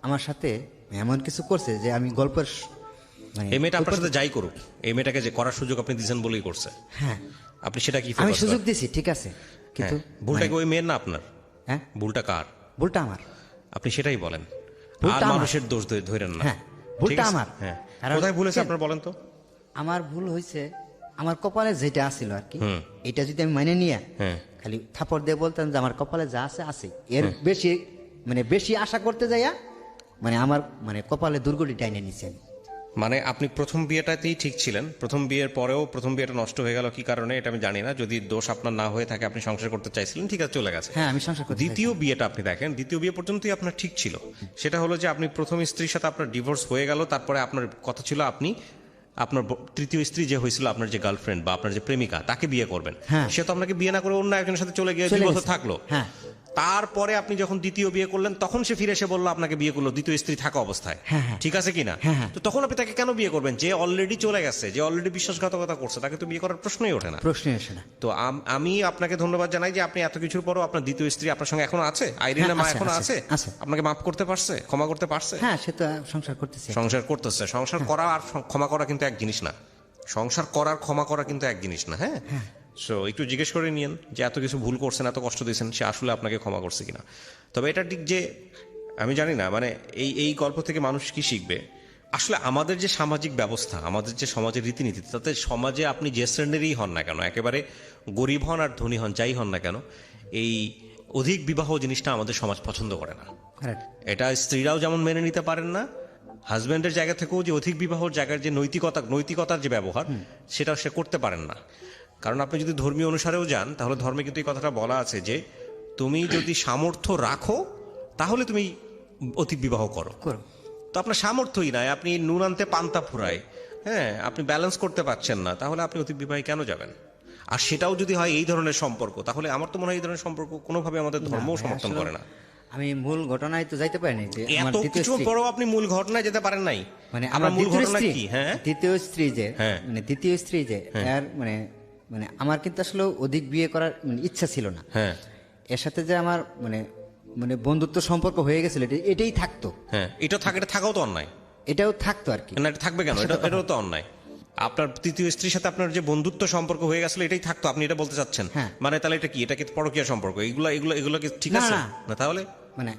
আমার সাথে এমন কিছু করছে যে আমি গল্পের মানে এই মেয়েটা আপনার সাথে যাই করুক, এই মেয়েটাকে যে করার সুযোগ আপনি দিয়েছেন বলেই করছে। হ্যাঁ, আপনি সেটা কি আমি focus সুযোগ করেন? দিছি, ঠিক আছে, কিন্তু ভুলটা কি ওই মেয়ের না আপনার? হ্যাঁ, ভুলটা কার? ভুলটা আমার। আপনি সেটাই বলেন, ভুলটা আর আমার। মানুষের দোষ ধরেন না। হ্যাঁ, ভুলটা ঠিক আছে? আমার। হ্যাঁ, কারণ কোথায় ভুল হয়েছে কেন? আপনার বলেন তো। আমার ভুল হয়েছে, আমার কপালে যেটা আছিল আর কি, হুম। এটা যদি আমি মানে নিয়ে হ্যাঁ। খালি থাপড় দিয়ে বলতাম যে আমার কপালে যা আছে আছে, এর বেশি মানে বেশি আশা করতে যাইয়া মানে আমার মানে কপালে দুর্গটি টাইনে নিছি আমি। মানে আপনি প্রথম বিয়েটাতেই ঠিক ছিলেন, প্রথম বিয়ের পরেও প্রথম বিয়েটা নষ্ট হয়ে গেল কি কারণে এটা আমি জানি না, যদি দোষ আপনার না হয়ে থাকে আপনি সংসার করতে চাইছিলেন, ঠিক আছে চলে গেছে। হ্যাঁ, আমি সংসার করতে দ্বিতীয় বিয়েটা আপনি দেখেন, দ্বিতীয় বিয়ে পর্যন্তই আপনার ঠিক ছিল। সেটা হলো যে আপনি প্রথম স্ত্রীর সাথে আপনার ডিভোর্স হয়ে গেল, তারপরে আপনার কথা ছিল আপনি আপনার তৃতীয় স্ত্রী যে হয়েছিল, আপনার যে গার্লফ্রেন্ড বা আপনার যে প্রেমিকা, তাকে বিয়ে করবেন। হ্যাঁ। সে তো আপনাকে বিয়ে না করে অন্য একজনের সাথে চলে গিয়ে চলে 2 বছর গেছে। থাকলো। হ্যাঁ। তারপরে আপনি যখন দ্বিতীয় বিয়ে করলেন তখন সে ফিরে এসে বললো আপনাকে বিয়ে করলো দ্বিতীয় স্ত্রী থাকা অবস্থায়। হ্যাঁ, হ্যাঁ। ঠিক আছে কিনা? হ্যাঁ, হ্যাঁ। তো তখন আপনি তাকে কেন বিয়ে করবেন? যে অলরেডি চলে গেছে, যে অলরেডি বিশ্বাসঘাতকতা করছে, তাকে তো বিয়ে করার প্রশ্নই ওঠে না। প্রশ্নই আসে না। তো আমি আপনাকে ধন্যবাদ জানাই যে আপনি এত কিছুর পরও আপনার দ্বিতীয় স্ত্রী আপনার সঙ্গে এখনো আছে, আইরিনের মা আছে, এখনো আছে, আছে, আছে। আপনাকে মাফ করতে পারছে, ক্ষমা করতে পারছে। হ্যাঁ, সে তো সংসার করতেছে। সংসার করতেছে। সংসার করা আর ক্ষমা করা কিন্তু এক জিনিস না। সংসার করার ক্ষমা করা কিন্তু এক জিনিস না। হ্যাঁ, সো একটু জিজ্ঞেস করে নিয়েন যে এত কিছু ভুল করছেন, এত কষ্ট দিয়েছেন, সে আসলে আপনাকে ক্ষমা করছে কিনা। তবে এটা ঠিক যে আমি জানি না, মানে এই গল্প থেকে মানুষ কি শিখবে। আসলে আমাদের যে সামাজিক ব্যবস্থা, আমাদের যে সমাজের রীতিনীতি, তাতে সমাজে আপনি যে শ্রেণীরই হন না কেন, একেবারে গরিব হন আর ধনী হন, যাই হন না কেন, এই অধিক বিবাহ জিনিসটা আমাদের সমাজ পছন্দ করে না। Correct. এটা স্ত্রীরাও যেমন মেনে নিতে পারেন না, হাজব্যান্ডের জায়গা থেকেও যে অধিক বিবাহর জায়গার যে নৈতিকতার যে ব্যবহার, সেটা সে করতে পারেন না। কারণ আপনি যদি ধর্মীয় অনুসারেও যান, তাহলে ধর্মে কিন্তু এই কথাটা বলা আছে যে তুমি যদি সামর্থ্য রাখো তাহলে তুমি অধিক বিবাহ করো। তো আপনার সামর্থ্যই নাই, আপনি নুন আনতে পান্তা ফুরায়, হ্যাঁ, আপনি ব্যালেন্স করতে পারছেন না, তাহলে আপনি অধিক বিবাহে কেন যাবেন? আর সেটাও যদি হয় এই ধরনের সম্পর্ক, তাহলে আমার তো মনে হয় এই ধরনের সম্পর্ক কোনোভাবে আমাদের ধর্মও সমর্থন করে না। আমি মূল ঘটনায় তো যাইতে পারিনি যে আমার এত দ্বিতীয় কিছু স্ত্রী, পরেও আপনি মূল ঘটনায় যেতে পারেন নাই। মানে আপনার আমার মূল দ্বিতীয় ঘটনা স্ত্রী, কি? হ্যাঁ, দ্বিতীয় স্ত্রী যে, হ্যাঁ। মানে দ্বিতীয় স্ত্রী যে এর মানে মানে আমার কিন্তু আসলে অধিক বিয়ে করার ইচ্ছা ছিল না। হ্যাঁ, এর সাথে যে আমার মানে মানে বন্ধুত্ব সম্পর্ক হয়ে গেছিল, এটাই থাকতো। হ্যাঁ, এটা থাকাও তো অন্যায় এটাও থাকতো আর কি। না, এটা থাকবে কেন? এটাও তো অন্যায়। আপনার তৃতীয় স্ত্রীর সাথে আপনার যে বন্ধুত্ব সম্পর্ক হয়ে গেছিল, এটাই থাকতো, আপনি এটা বলতে চাচ্ছেন? হ্যাঁ। মানে তাহলে এটা কি? এটা কি পরকীয়া সম্পর্ক? এগুলো কি ঠিক না, আছে? না। না, তাহলে মানে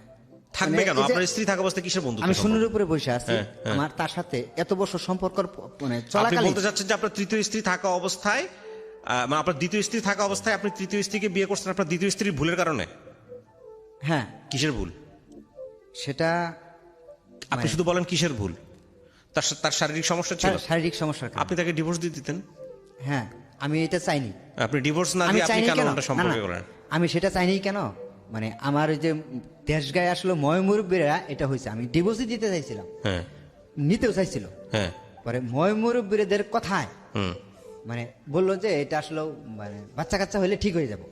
থাকবে মানে কেন? এই যে আপনার স্ত্রী থাকা অবস্থায় কিসের বন্ধুত্ব আমি সম্পর্ক? শূন্যের উপরে বসে আছি, হ্যাঁ, হ্যাঁ। আমার তার সাথে এত বছর সম্পর্ক মানে আপনি চলাকালীন বলতে চাচ্ছেন যে আপনার তৃতীয় স্ত্রী থাকা অবস্থায়, মানে আপনার দ্বিতীয় স্ত্রী থাকা অবস্থায় আপনি তৃতীয় স্ত্রীকে বিয়ে করছেন আপনার দ্বিতীয় স্ত্রীর ভুলের কারণে? হ্যাঁ, কিসের ভুল? সেটা আপনি শুধু বলেন কিসের ভুল? তার শারীরিক সমস্যা ছিল, তার শারীরিক সমস্যার কারণে। আপনি তাকে ডিভোর্স দিয়ে দিতেন। হ্যাঁ, আমি এটা চাইনি। আপনি ডিভোর্স না আমি দিয়ে আপনি চাইনি কেন কেন? ওটা না, সম্পর্ক না, করেন? আমি সেটা চাইনি কেন, মানে আমার ওই যে দেশ গায়ে আসলে ময়মুরব্বীরা এটা হয়েছে, আমি ডিভোর্সই দিতে চাইছিলাম, হ্যাঁ, নিতেও চাইছিল। হ্যাঁ, পরে ময়মুরব্বীদের কথায় হুম, মানে বললো যে এটা আসলে মানে বাচ্চা কাচ্চা হলে ঠিক হয়ে যাব।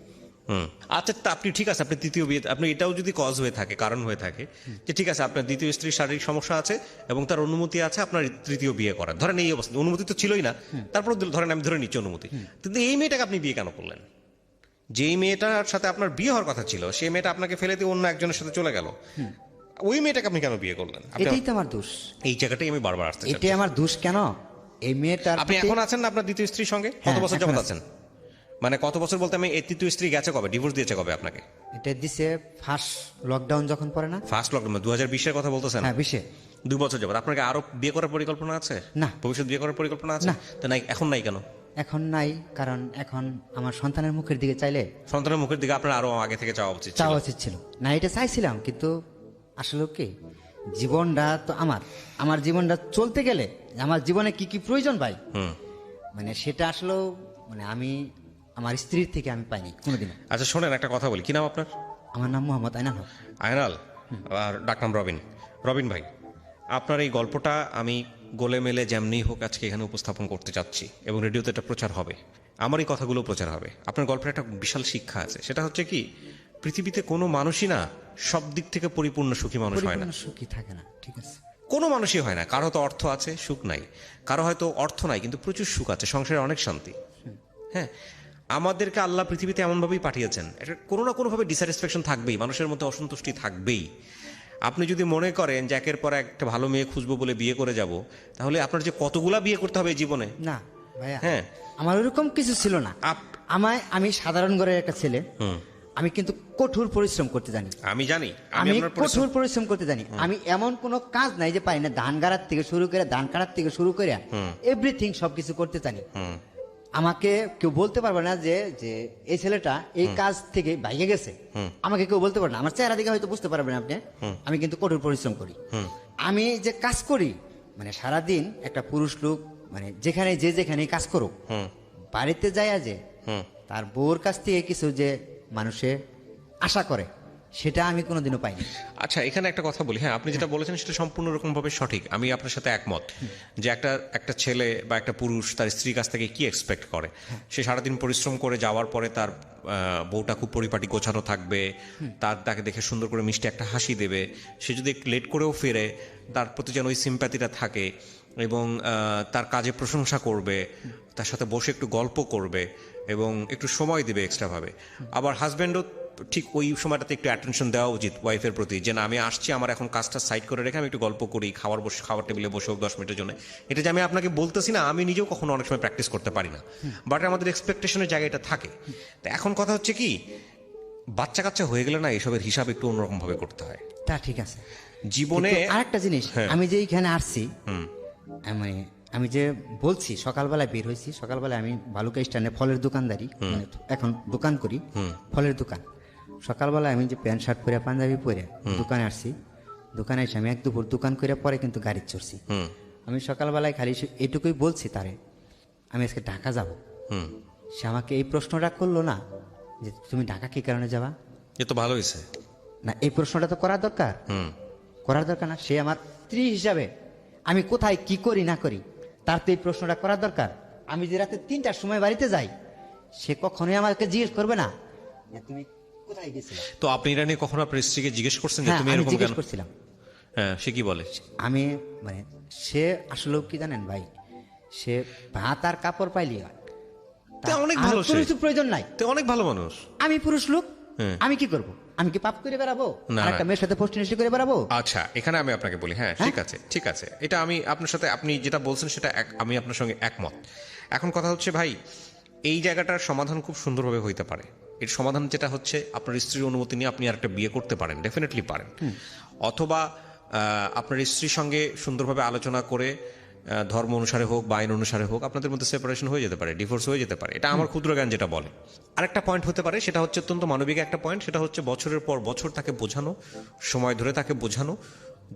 হুম। আচ্ছা, তা আপনি ঠিক আছে, আপনি তৃতীয় বিয়ে, আপনি এটাও যদি কজ হয়ে থাকে, কারণ হয়ে থাকে যে ঠিক আছে আপনার দ্বিতীয় স্ত্রীর শারীরিক সমস্যা আছে এবং তার অনুমতি আছে আপনার তৃতীয় বিয়ে করার, ধরেন এই অবস্থা অনুমতি তো ছিলই না, তারপর ধরেন আমি ধরে নিচ্ছি অনুমতি, কিন্তু এই মেয়েটাকে আপনি বিয়ে কেন করলেন? যেই মেয়েটার সাথে আপনার বিয়ে হওয়ার কথা ছিল, সেই মেয়েটা আপনাকে ফেলে দিয়ে অন্য একজনের সাথে চলে গেল, ওই মেয়েটাকে আপনি কেন বিয়ে করলেন? এটাই তো আমার দোষ। এই জায়গাটাই আমি বারবার আসতে চাচ্ছি। এটাই আমার দোষ কেন? এই মেয়েটার আপনি প্রতি- এখন আছেন না আপনার দ্বিতীয় স্ত্রীর সঙ্গে? কত হ্যাঁ, বছর এখন যাবত আছি। আছেন? মানে কত বছর বলতে আমি এই তৃতীয় স্ত্রী গেছে কবে, ডিভোর্স দিয়েছে কবে আপনাকে? এটা দিছে ফার্স্ট লকডাউন যখন পড়ে না, ফার্স্ট লকডাউন 2020-এর কথা বলতেছেন? হ্যাঁ 20-এ। 2 বছর যাবত আপনাকে আরো বিয়ে করার পরিকল্পনা আছে? না। ভবিষ্যৎ বিয়ে করার পরিকল্পনা আছে? না। তো নাই, এখন নাই কেন? এখন নাই, কারণ এখন আমার সন্তানের মুখের দিকে চাইলে সন্তানের মুখের দিকে আপনার আরো আগে থেকে চাওয়া উচিত ছিল। চাওয়া উচিত ছিল না, এটা চাইছিলাম, কিন্তু আসলে কি জীবনটা তো আমার জীবনটা চলতে গেলে আমার জীবনে কি কি প্রয়োজন ভাই, হুম। মানে সেটা আসলেও মানে আমি আমার স্ত্রীর থেকে আমি পাইনি কোনোদিনও। আচ্ছা শোনেন, একটা কথা বলি, কি নাম আপনার? আমার নাম মোহাম্মদ আইনাল হক। আয়নাল, আর ডাকনাম রবিন। রবিন ভাই, আপনার এই গল্পটা আমি গোলে মেলে যেমনি হোক আজকে এখানে উপস্থাপন করতে চাচ্ছি এবং রেডিওতে এটা প্রচার হবে, আমার এই কথাগুলো প্রচার হবে। আপনার গল্পের একটা বিশাল শিক্ষা আছে, সেটা হচ্ছে কি, পৃথিবীতে কোনো মানুষই না সব দিক থেকে পরিপূর্ণ সুখী মানুষ হয় না। পরিপূর্ণ সুখী থাকে না, ঠিক আছে। কোনো মানুষই হয় না। কারো হয়তো অর্থ আছে, সুখ নাই, কারো হয়তো অর্থ নাই কিন্তু প্রচুর সুখ আছে, সংসারে অনেক শান্তি। হ্যাঁ, আমাদেরকে আল্লাহ পৃথিবীতে এমনভাবেই পাঠিয়েছেন, এটা কোনো না কোনোভাবে ডিস্যাটিসফ্যাকশন থাকবেই, মানুষের মধ্যে অসন্তুষ্টি থাকবেই। আপনি যদি মনে করেন যে একের পর একটা ভালো মেয়ে খুঁজবো বলে বিয়ে করে যাব, তাহলে আপনার যে কতগুলা বিয়ে করতে হবে এই জীবনে। না ভাইয়া, হ্যাঁ। আমার ওরকম কিছু ছিল না। আমি সাধারণ ঘরের একটা ছেলে, আমি কিন্তু কঠোর পরিশ্রম করতে জানি। আমি জানি, আমি আপনার পরিশ্রম- কঠোর পরিশ্রম করতে জানি। আমি এমন কোনো কাজ নাই যে পাই না, ধান গাড়ার থেকে শুরু করে ধান কাটার থেকে শুরু করে এভরিথিং সবকিছু করতে জানি। আমাকে কেউ বলতে পারবে না যে যে এই ছেলেটা এই কাজ থেকে ভাইগে গেছে, আমাকে কেউ বলতে পারবে না। আমার চেহারা দেখে হয়তো বুঝতে পারবেন আপনি, আমি কিন্তু কঠোর পরিশ্রম করি। আমি যে কাজ করি মানে সারাদিন একটা পুরুষ লোক মানে যেখানে যেখানে কাজ করুক, বাড়িতে যায় যে তার বউর কাছ থেকে কিছু যে মানুষে আশা করে, সেটা আমি কোনোদিনও পাইনি। আচ্ছা, এখানে একটা কথা বলি। হ্যাঁ, আপনি যেটা বলেছেন সেটা সম্পূর্ণ রকমভাবে সঠিক, আমি আপনার সাথে একমত যে একটা ছেলে বা একটা পুরুষ তার স্ত্রীর কাছ থেকে কি এক্সপেক্ট করে। সে সারাদিন পরিশ্রম করে যাওয়ার পরে তার বউটা খুব পরিপাটি গোছানো থাকবে, তাকে দেখে সুন্দর করে মিষ্টি একটা হাসি দেবে, সে যদি একটু লেট করেও ফেরে তার প্রতি যেন ওই সিম্প্যাথিটা থাকে এবং তার কাজে প্রশংসা করবে, তার সাথে বসে একটু গল্প করবে এবং একটু সময় দেবে এক্সট্রাভাবে। আবার হাজব্যান্ডও ঠিক ওই সময়টাতে একটু অ্যাটেনশন দেওয়া উচিত ওয়াইফের প্রতি, যে না আমি আসছি, আমার এখন কাজটা সাইড করে রেখে আমি একটু গল্প করি, খাওয়ার টেবিলে বসে হোক 10 মিনিটের জন্য। এটা যে আমি আপনাকে বলতেছি না, আমি নিজেও কখনো অনেক সময় প্র্যাকটিস করতে পারি না, বাট আমাদের এক্সপেকটেশনের জায়গা এটা থাকে। তো এখন কথা হচ্ছে কি, বাচ্চা কাচ্চা হয়ে গেলে না এসবের হিসাব একটু অন্যরকম ভাবে করতে হয় তা ঠিক আছে। জীবনে। আরেকটা জিনিস, আমি যে এইখানে আসছি, মানে আমি যে বলছি সকালবেলায় বের হয়েছি, সকালবেলায় আমি ভালুকা স্ট্যান্ডে ফলের দোকানদারি, মানে এখন দোকান করি, ফলের দোকান। সকালবেলায় আমি যে প্যান্ট শার্ট পরে পাঞ্জাবি পরে দোকানে আসছি, দোকানে এসে আমি এক দুপুর দোকান করে পরে কিন্তু গাড়ি চড়ছি। আমি সকালবেলায় খালি এইটুকুই বলছি তারে, আমি আজকে ঢাকা যাব। সে আমাকে এই প্রশ্নটা করলো না যে তুমি ঢাকা কি কারণে যাবা। এ তো ভালো হয়েছে না, এই প্রশ্নটা তো করার দরকার, করার দরকার না। সে আমার স্ত্রী হিসাবে আমি কোথায় কি করি না করি তার তো এই প্রশ্নটা করার দরকার। আমি যে রাতে 3টার সময় বাড়িতে যাই, সে কখনোই আমাকে জিজ্ঞেস করবে না যে তুমি কোথায় গেছিলে। তো আপনি এটা নিয়ে কখনো আপনার স্ত্রীকে জিজ্ঞেস করছেন যে হ্যাঁ, তুমি আমি এরকম জিজ্ঞেস কেন? করছিলাম। হ্যাঁ, সে কি বলে? আমি মানে সে আসলে কি জানেন ভাই, সে ভাত আর কাপড় পাইলি হয়, তে অনেক আর ভালো, কোনো সে কিছু প্রয়োজন নাই। তো অনেক ভালো মানুষ। আমি পুরুষ লোক, হ্যাঁ। আমি কি করব? আমি কি পাপ করে বেড়াবো? না, আর একটা মেয়ের সাথে পোস্টিনিষ্টি করে বেড়াবো? আচ্ছা, এখানে আমি আপনাকে বলি, হ্যাঁ ঠিক আছে, ঠিক আছে, এটা আমি আপনার সাথে, আপনি যেটা বলছেন সেটা আমি আপনার সঙ্গে একমত। এখন কথা হচ্ছে ভাই, এই জায়গাটার সমাধান খুব সুন্দরভাবে হইতে পারে। এর সমাধান যেটা হচ্ছে, আপনার স্ত্রীর অনুমতি নিয়ে আপনি আরেকটা বিয়ে করতে পারেন, ডেফিনেটলি পারেন। অথবা আপনার স্ত্রীর সঙ্গে সুন্দরভাবে আলোচনা করে, ধর্ম অনুসারে হোক বা আইন অনুসারে হোক, আপনাদের মধ্যে সেপারেশন হয়ে যেতে পারে, ডিভোর্স হয়ে যেতে পারে। এটা আমার ক্ষুদ্র জ্ঞান যেটা বলে। আরেকটা পয়েন্ট হতে পারে, সেটা হচ্ছে অত্যন্ত মানবিক একটা পয়েন্ট, সেটা হচ্ছে বছরের পর বছর তাকে বোঝানো, সময় ধরে তাকে বোঝানো,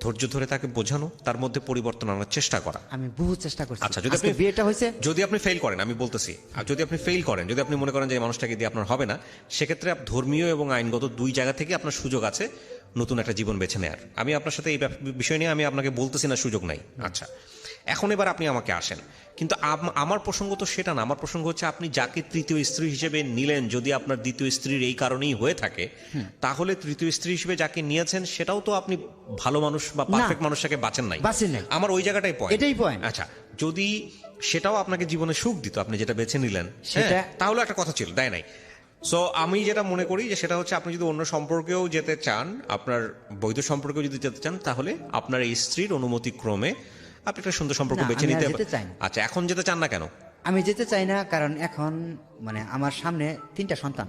ধৈর্য ধরে তাকে বোঝানো, তার মধ্যে পরিবর্তন আনার চেষ্টা করা। আমি বহু চেষ্টা করছি। আচ্ছা, যদি আজকে বিয়েটা হয়েছে, যদি আপনি ফেল করেন, আমি বলতেছি, আর যদি আপনি ফেল করেন, যদি আপনি মনে করেন যে এই মানুষটাকে দিয়ে আপনার হবে না, সেক্ষেত্রে ধর্মীয় এবং আইনগত দুই জায়গা থেকে আপনার সুযোগ আছে নতুন একটা জীবন বেছে নেয়ার। আমি আপনার সাথে এই বিষয় নিয়ে আমি আপনাকে বলতেছি না সুযোগ নাই। আচ্ছা, এখন এবার আপনি আমাকে আসেন, কিন্তু আমার প্রসঙ্গ তো সেটা না। আমার প্রসঙ্গ হচ্ছে, আপনি যাকে তৃতীয় স্ত্রী হিসেবে নিলেন, যদি আপনার দ্বিতীয় স্ত্রীর এই কারণেই হয়ে থাকে, তাহলে তৃতীয় স্ত্রী হিসেবে যাকে নিয়েছেন সেটাও তো আপনি ভালো মানুষ বা পারফেক্ট মানুষটাকে বাঁচেন নাই। আমার ওই জায়গাটাই পয়েন্ট, এটাই পয়েন্ট। আচ্ছা, যদি সেটাও আপনাকে জীবনে সুখ দিত, আপনি যেটা বেছে নিলেন, সেটা তাহলে একটা কথা ছিল, দেয় নাই। সো আমি যেটা মনে করি যে সেটা হচ্ছে, আপনি যদি অন্য সম্পর্কেও যেতে চান, আপনার বৈধ সম্পর্কেও যদি যেতে চান, তাহলে আপনার এই স্ত্রীর অনুমতি ক্রমে আপনি একটা সুন্দর সম্পর্ক না, বেছে আমি আর নিতে যেতে চাই না। আচ্ছা, এখন যেতে চান না কেন? আমি যেতে চাই না, কারণ এখন মানে আমার সামনে 3টা সন্তান।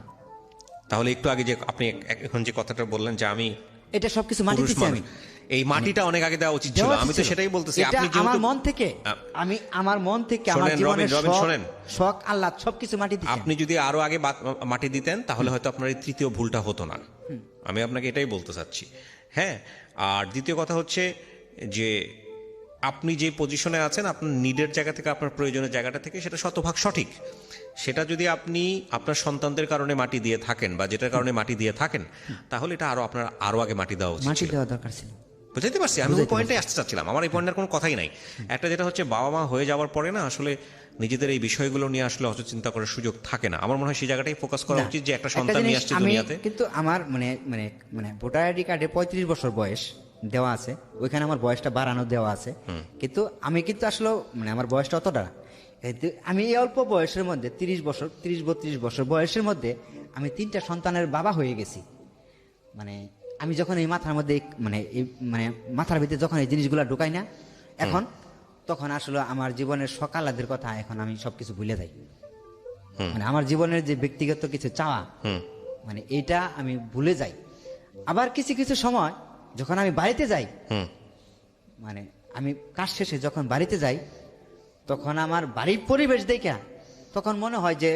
তাহলে একটু আগে যে আপনি এখন যে কথাটা বললেন যে আমি এটা সবকিছু মাটি পুরুষ দিচ্ছি মানুষ, আমি, এই মাটিটা অনেক আগে দেওয়া উচিত ছিল। দেওয়া আমি তো ছিল। সেটাই বলতেছি। এটা আপনি আমার যেহেতু মন থেকে, আমি আমার মন থেকে আমার শোনেন, জীবনের রবিন, শোনেন। শখ আল্লাহ সবকিছু মাটি দিচ্ছি। আপনি যদি আরো আগে মাটি দিতেন, তাহলে হয়তো আপনার এই তৃতীয় ভুলটা হতো না। আমি আপনাকে এটাই বলতে চাচ্ছি। হ্যাঁ, আর দ্বিতীয় কথা হচ্ছে যে আপনি যে পজিশনে আছেন, আপনার নিডের জায়গা থেকে, আপনার প্রয়োজনের জায়গাটা থেকে, সেটা শতভাগ সঠিক। সেটা যদি আপনি আপনার সন্তানদের কারণে মাটি দিয়ে থাকেন বা যেটার কারণে মাটি দিয়ে থাকেন, তাহলে এটা আপনার আরো আগে মাটি দেওয়া উচিত মাটি ছিল। দেওয়া দরকার ছিল। বুঝাইতে পারছি? আমি ওই পয়েন্টে আসতে চাচ্ছিলাম। আমার এই পয়েন্টের কোনো কথাই নাই। একটা যেটা হচ্ছে, বাবা মা হয়ে যাওয়ার পরে না আসলে নিজেদের এই বিষয়গুলো নিয়ে আসলে অত চিন্তা করার সুযোগ থাকে না। আমার মনে হয় সেই জায়গাটাই ফোকাস করা না, উচিত, যে একটা একটা সন্তান নিয়ে জিনিস আসছে আমি দুনিয়াতে। কিন্তু আমার মানে মানে মানে ভোটার আইডি কার্ডে 35 বছর বয়স দেওয়া আছে, ওইখানে আমার বয়সটা বাড়ানো দেওয়া আছে, কিন্তু আমি কিন্তু আসলে মানে আমার বয়সটা অতটা না। কিন্তু আমি এই অল্প বয়সের মধ্যে 30-32 বছর বয়সের মধ্যে আমি 3টা সন্তানের বাবা হয়ে গেছি। মানে আমি যখন এই মাথার মধ্যে মানে মাথার ভিতরে যখন এই জিনিসগুলো ঢুকাই না এখন, তখন আসলে আমার জীবনের সকালাদের কথা এখন আমি সবকিছু ভুলে যাই। মানে আমার জীবনের যে ব্যক্তিগত কিছু চাওয়া, মানে এইটা আমি ভুলে যাই। আবার কিছু কিছু সময় যখন আমি বাড়িতে যাই, মানে আমি কাজ শেষে যখন বাড়িতে যাই, তখন আমার বাড়ির পরিবেশ দেখা তখন মনে হয় যে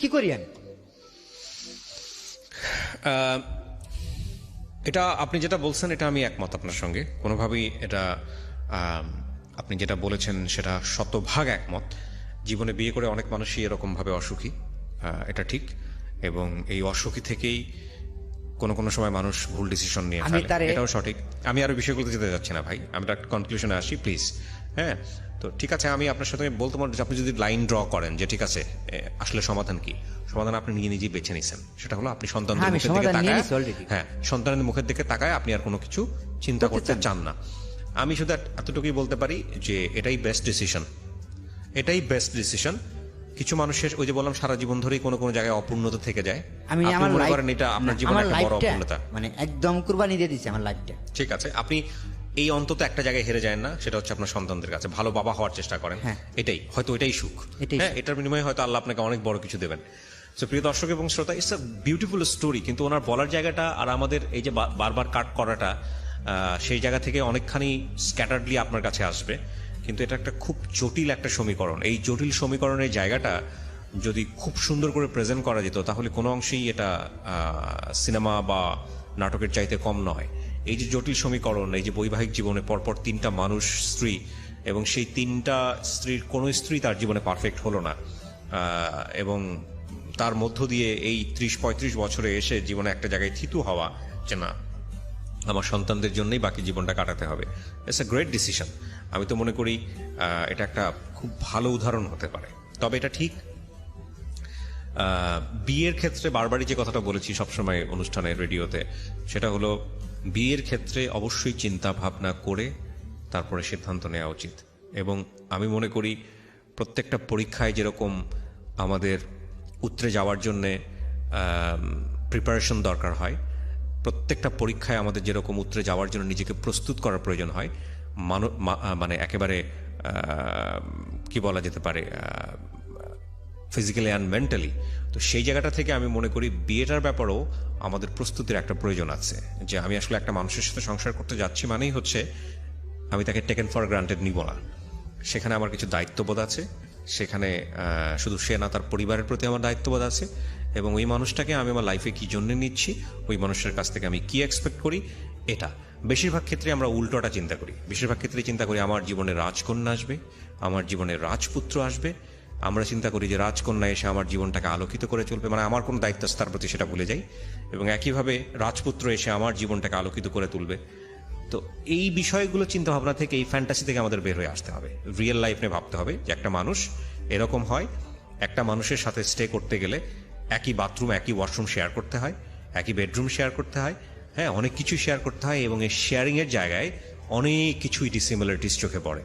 কি করি আমি। এটা আপনি যেটা বলছেন এটা আমি একমত আপনার সঙ্গে কোনোভাবেই এটা আপনি যেটা বলেছেন সেটা শতভাগ একমত। জীবনে বিয়ে করে অনেক মানুষই এরকমভাবে অসুখী, এটা ঠিক। এবং এই অসুখী থেকেই কোনো কোনো সময় মানুষ ভুল ডিসিশন নিয়ে আমি ফেলে, তারে- এটাও সঠিক। আমি আরো বিষয়গুলোতে যেতে যাচ্ছি না ভাই, আমি একটা কনক্লুশনে আসি প্লিজ। হ্যাঁ, তো ঠিক আছে, আমি আপনার সাথে বলতে পারি যে আপনি যদি লাইন ড্র করেন যে ঠিক আছে আসলে সমাধান কি, সমাধান আপনি নিজে নিজেই বেছে নিছেন। সেটা হলো আপনি সন্তানদের হ্যাঁ, আমি মুখের দিকে সমাধান নিয়ে তাকায়, নিছি already। হ্যাঁ, সন্তানের মুখের দিকে তাকায় আপনি আর কোনো কিছু চিন্তা করতে চান না। আমি শুধু এতটুকুই বলতে পারি যে এটাই বেস্ট ডিসিশন, এটাই বেস্ট ডিসিশন। কিছু মানুষের ওই যে বললাম সারা জীবন ধরেই কোনো কোনো জায়গায় অপূর্ণতা থেকে যায়, আমি আপনি আমার মনে লাইফ করেন এটা আপনার জীবনে আমার একটা বড় লাইফটা অপূর্ণতা। মানে একদম কুরবানি দিয়ে দিচ্ছি আমার লাইফটা। ঠিক আছে, আপনি এই অন্তত একটা জায়গায় হেরে যায় না, সেটা হচ্ছে আপনার সন্তানদের কাছে ভালো বাবা হওয়ার চেষ্টা করেন। হ্যাঁ। এটাই হয়তো এটাই সুখ, এটাই হ্যাঁ, সুখ। এটার বিনিময়ে হয়তো আল্লাহ আপনাকে অনেক বড় কিছু দেবেন। তো প্রিয় দর্শক এবং শ্রোতা, ইটস আ বিউটিফুল স্টোরি, কিন্তু ওনার বলার জায়গাটা আর আমাদের এই যে বারবার কাট করাটা সেই জায়গা থেকে অনেকখানি স্ক্যাটার্ডলি আপনার কাছে আসবে, কিন্তু এটা একটা খুব জটিল একটা সমীকরণ। এই জটিল সমীকরণের জায়গাটা যদি খুব সুন্দর করে প্রেজেন্ট করা যেত তাহলে কোনো অংশেই এটা সিনেমা বা নাটকের চাইতে কম নয়। এই যে জটিল সমীকরণ, এই যে বৈবাহিক জীবনে পরপর 3টা মানুষ স্ত্রী, এবং সেই 3টা স্ত্রীর কোনো স্ত্রী তার জীবনে পারফেক্ট হলো না, এবং তার মধ্য দিয়ে এই 30-35 বছরে এসে জীবনে একটা জায়গায় থিতু হওয়া যে না, আমার সন্তানদের জন্যই বাকি জীবনটা কাটাতে হবে। It's a great decision. আমি তো মনে করি এটা একটা খুব ভালো উদাহরণ হতে পারে। তবে এটা ঠিক, বিয়ের ক্ষেত্রে বারবারই যে কথাটা বলেছি সবসময় অনুষ্ঠানে রেডিওতে, সেটা হলো বিয়ের ক্ষেত্রে অবশ্যই চিন্তা ভাবনা করে তারপরে সিদ্ধান্ত নেওয়া উচিত। এবং আমি মনে করি প্রত্যেকটা পরীক্ষায় যেরকম আমাদের উতরে যাওয়ার জন্যে প্রিপারেশন দরকার হয়, প্রত্যেকটা পরীক্ষায় আমাদের যেরকম উতরে যাওয়ার জন্য নিজেকে প্রস্তুত করার প্রয়োজন হয়, মানে একেবারে কি বলা যেতে পারে, ফিজিক্যালি অ্যান্ড মেন্টালি। তো সেই জায়গাটা থেকে আমি মনে করি বিয়েটার ব্যাপারেও আমাদের প্রস্তুতির একটা প্রয়োজন আছে, যে আমি আসলে একটা মানুষের সাথে সংসার করতে যাচ্ছি মানেই হচ্ছে আমি তাকে টেকেন ফর গ্রান্টেড নিব না। সেখানে আমার কিছু দায়িত্ববোধ আছে, সেখানে শুধু সে না, তার পরিবারের প্রতি আমার দায়িত্ববোধ আছে, এবং ওই মানুষটাকে আমি আমার লাইফে কি জন্য নিচ্ছি, ওই মানুষের কাছ থেকে আমি কি এক্সপেক্ট করি। এটা বেশিরভাগ ক্ষেত্রে আমরা উল্টোটা চিন্তা করি। বেশিরভাগ ক্ষেত্রে চিন্তা করি আমার জীবনে রাজকন্যা আসবে, আমার জীবনে রাজপুত্র আসবে। আমরা চিন্তা করি যে রাজকন্যা এসে আমার জীবনটাকে আলোকিত করে চলবে, মানে আমার কোনো দায়িত্ব আছে তার প্রতি সেটা ভুলে যাই। এবং একইভাবে রাজপুত্র এসে আমার জীবনটাকে আলোকিত করে তুলবে। তো এই বিষয়গুলো চিন্তা ভাবনা থেকে, এই ফ্যান্টাসি থেকে আমাদের বের হয়ে আসতে হবে। রিয়েল লাইফ নিয়ে ভাবতে হবে যে একটা মানুষ এরকম হয়, একটা মানুষের সাথে স্টে করতে গেলে একই বাথরুম, একই ওয়াশরুম শেয়ার করতে হয়, একই বেডরুম শেয়ার করতে হয়, হ্যাঁ, অনেক কিছু শেয়ার করতে হয়, এবং এই শেয়ারিংয়ের জায়গায় অনেক কিছুই ডিসিমিলারিটিস চোখে পড়ে।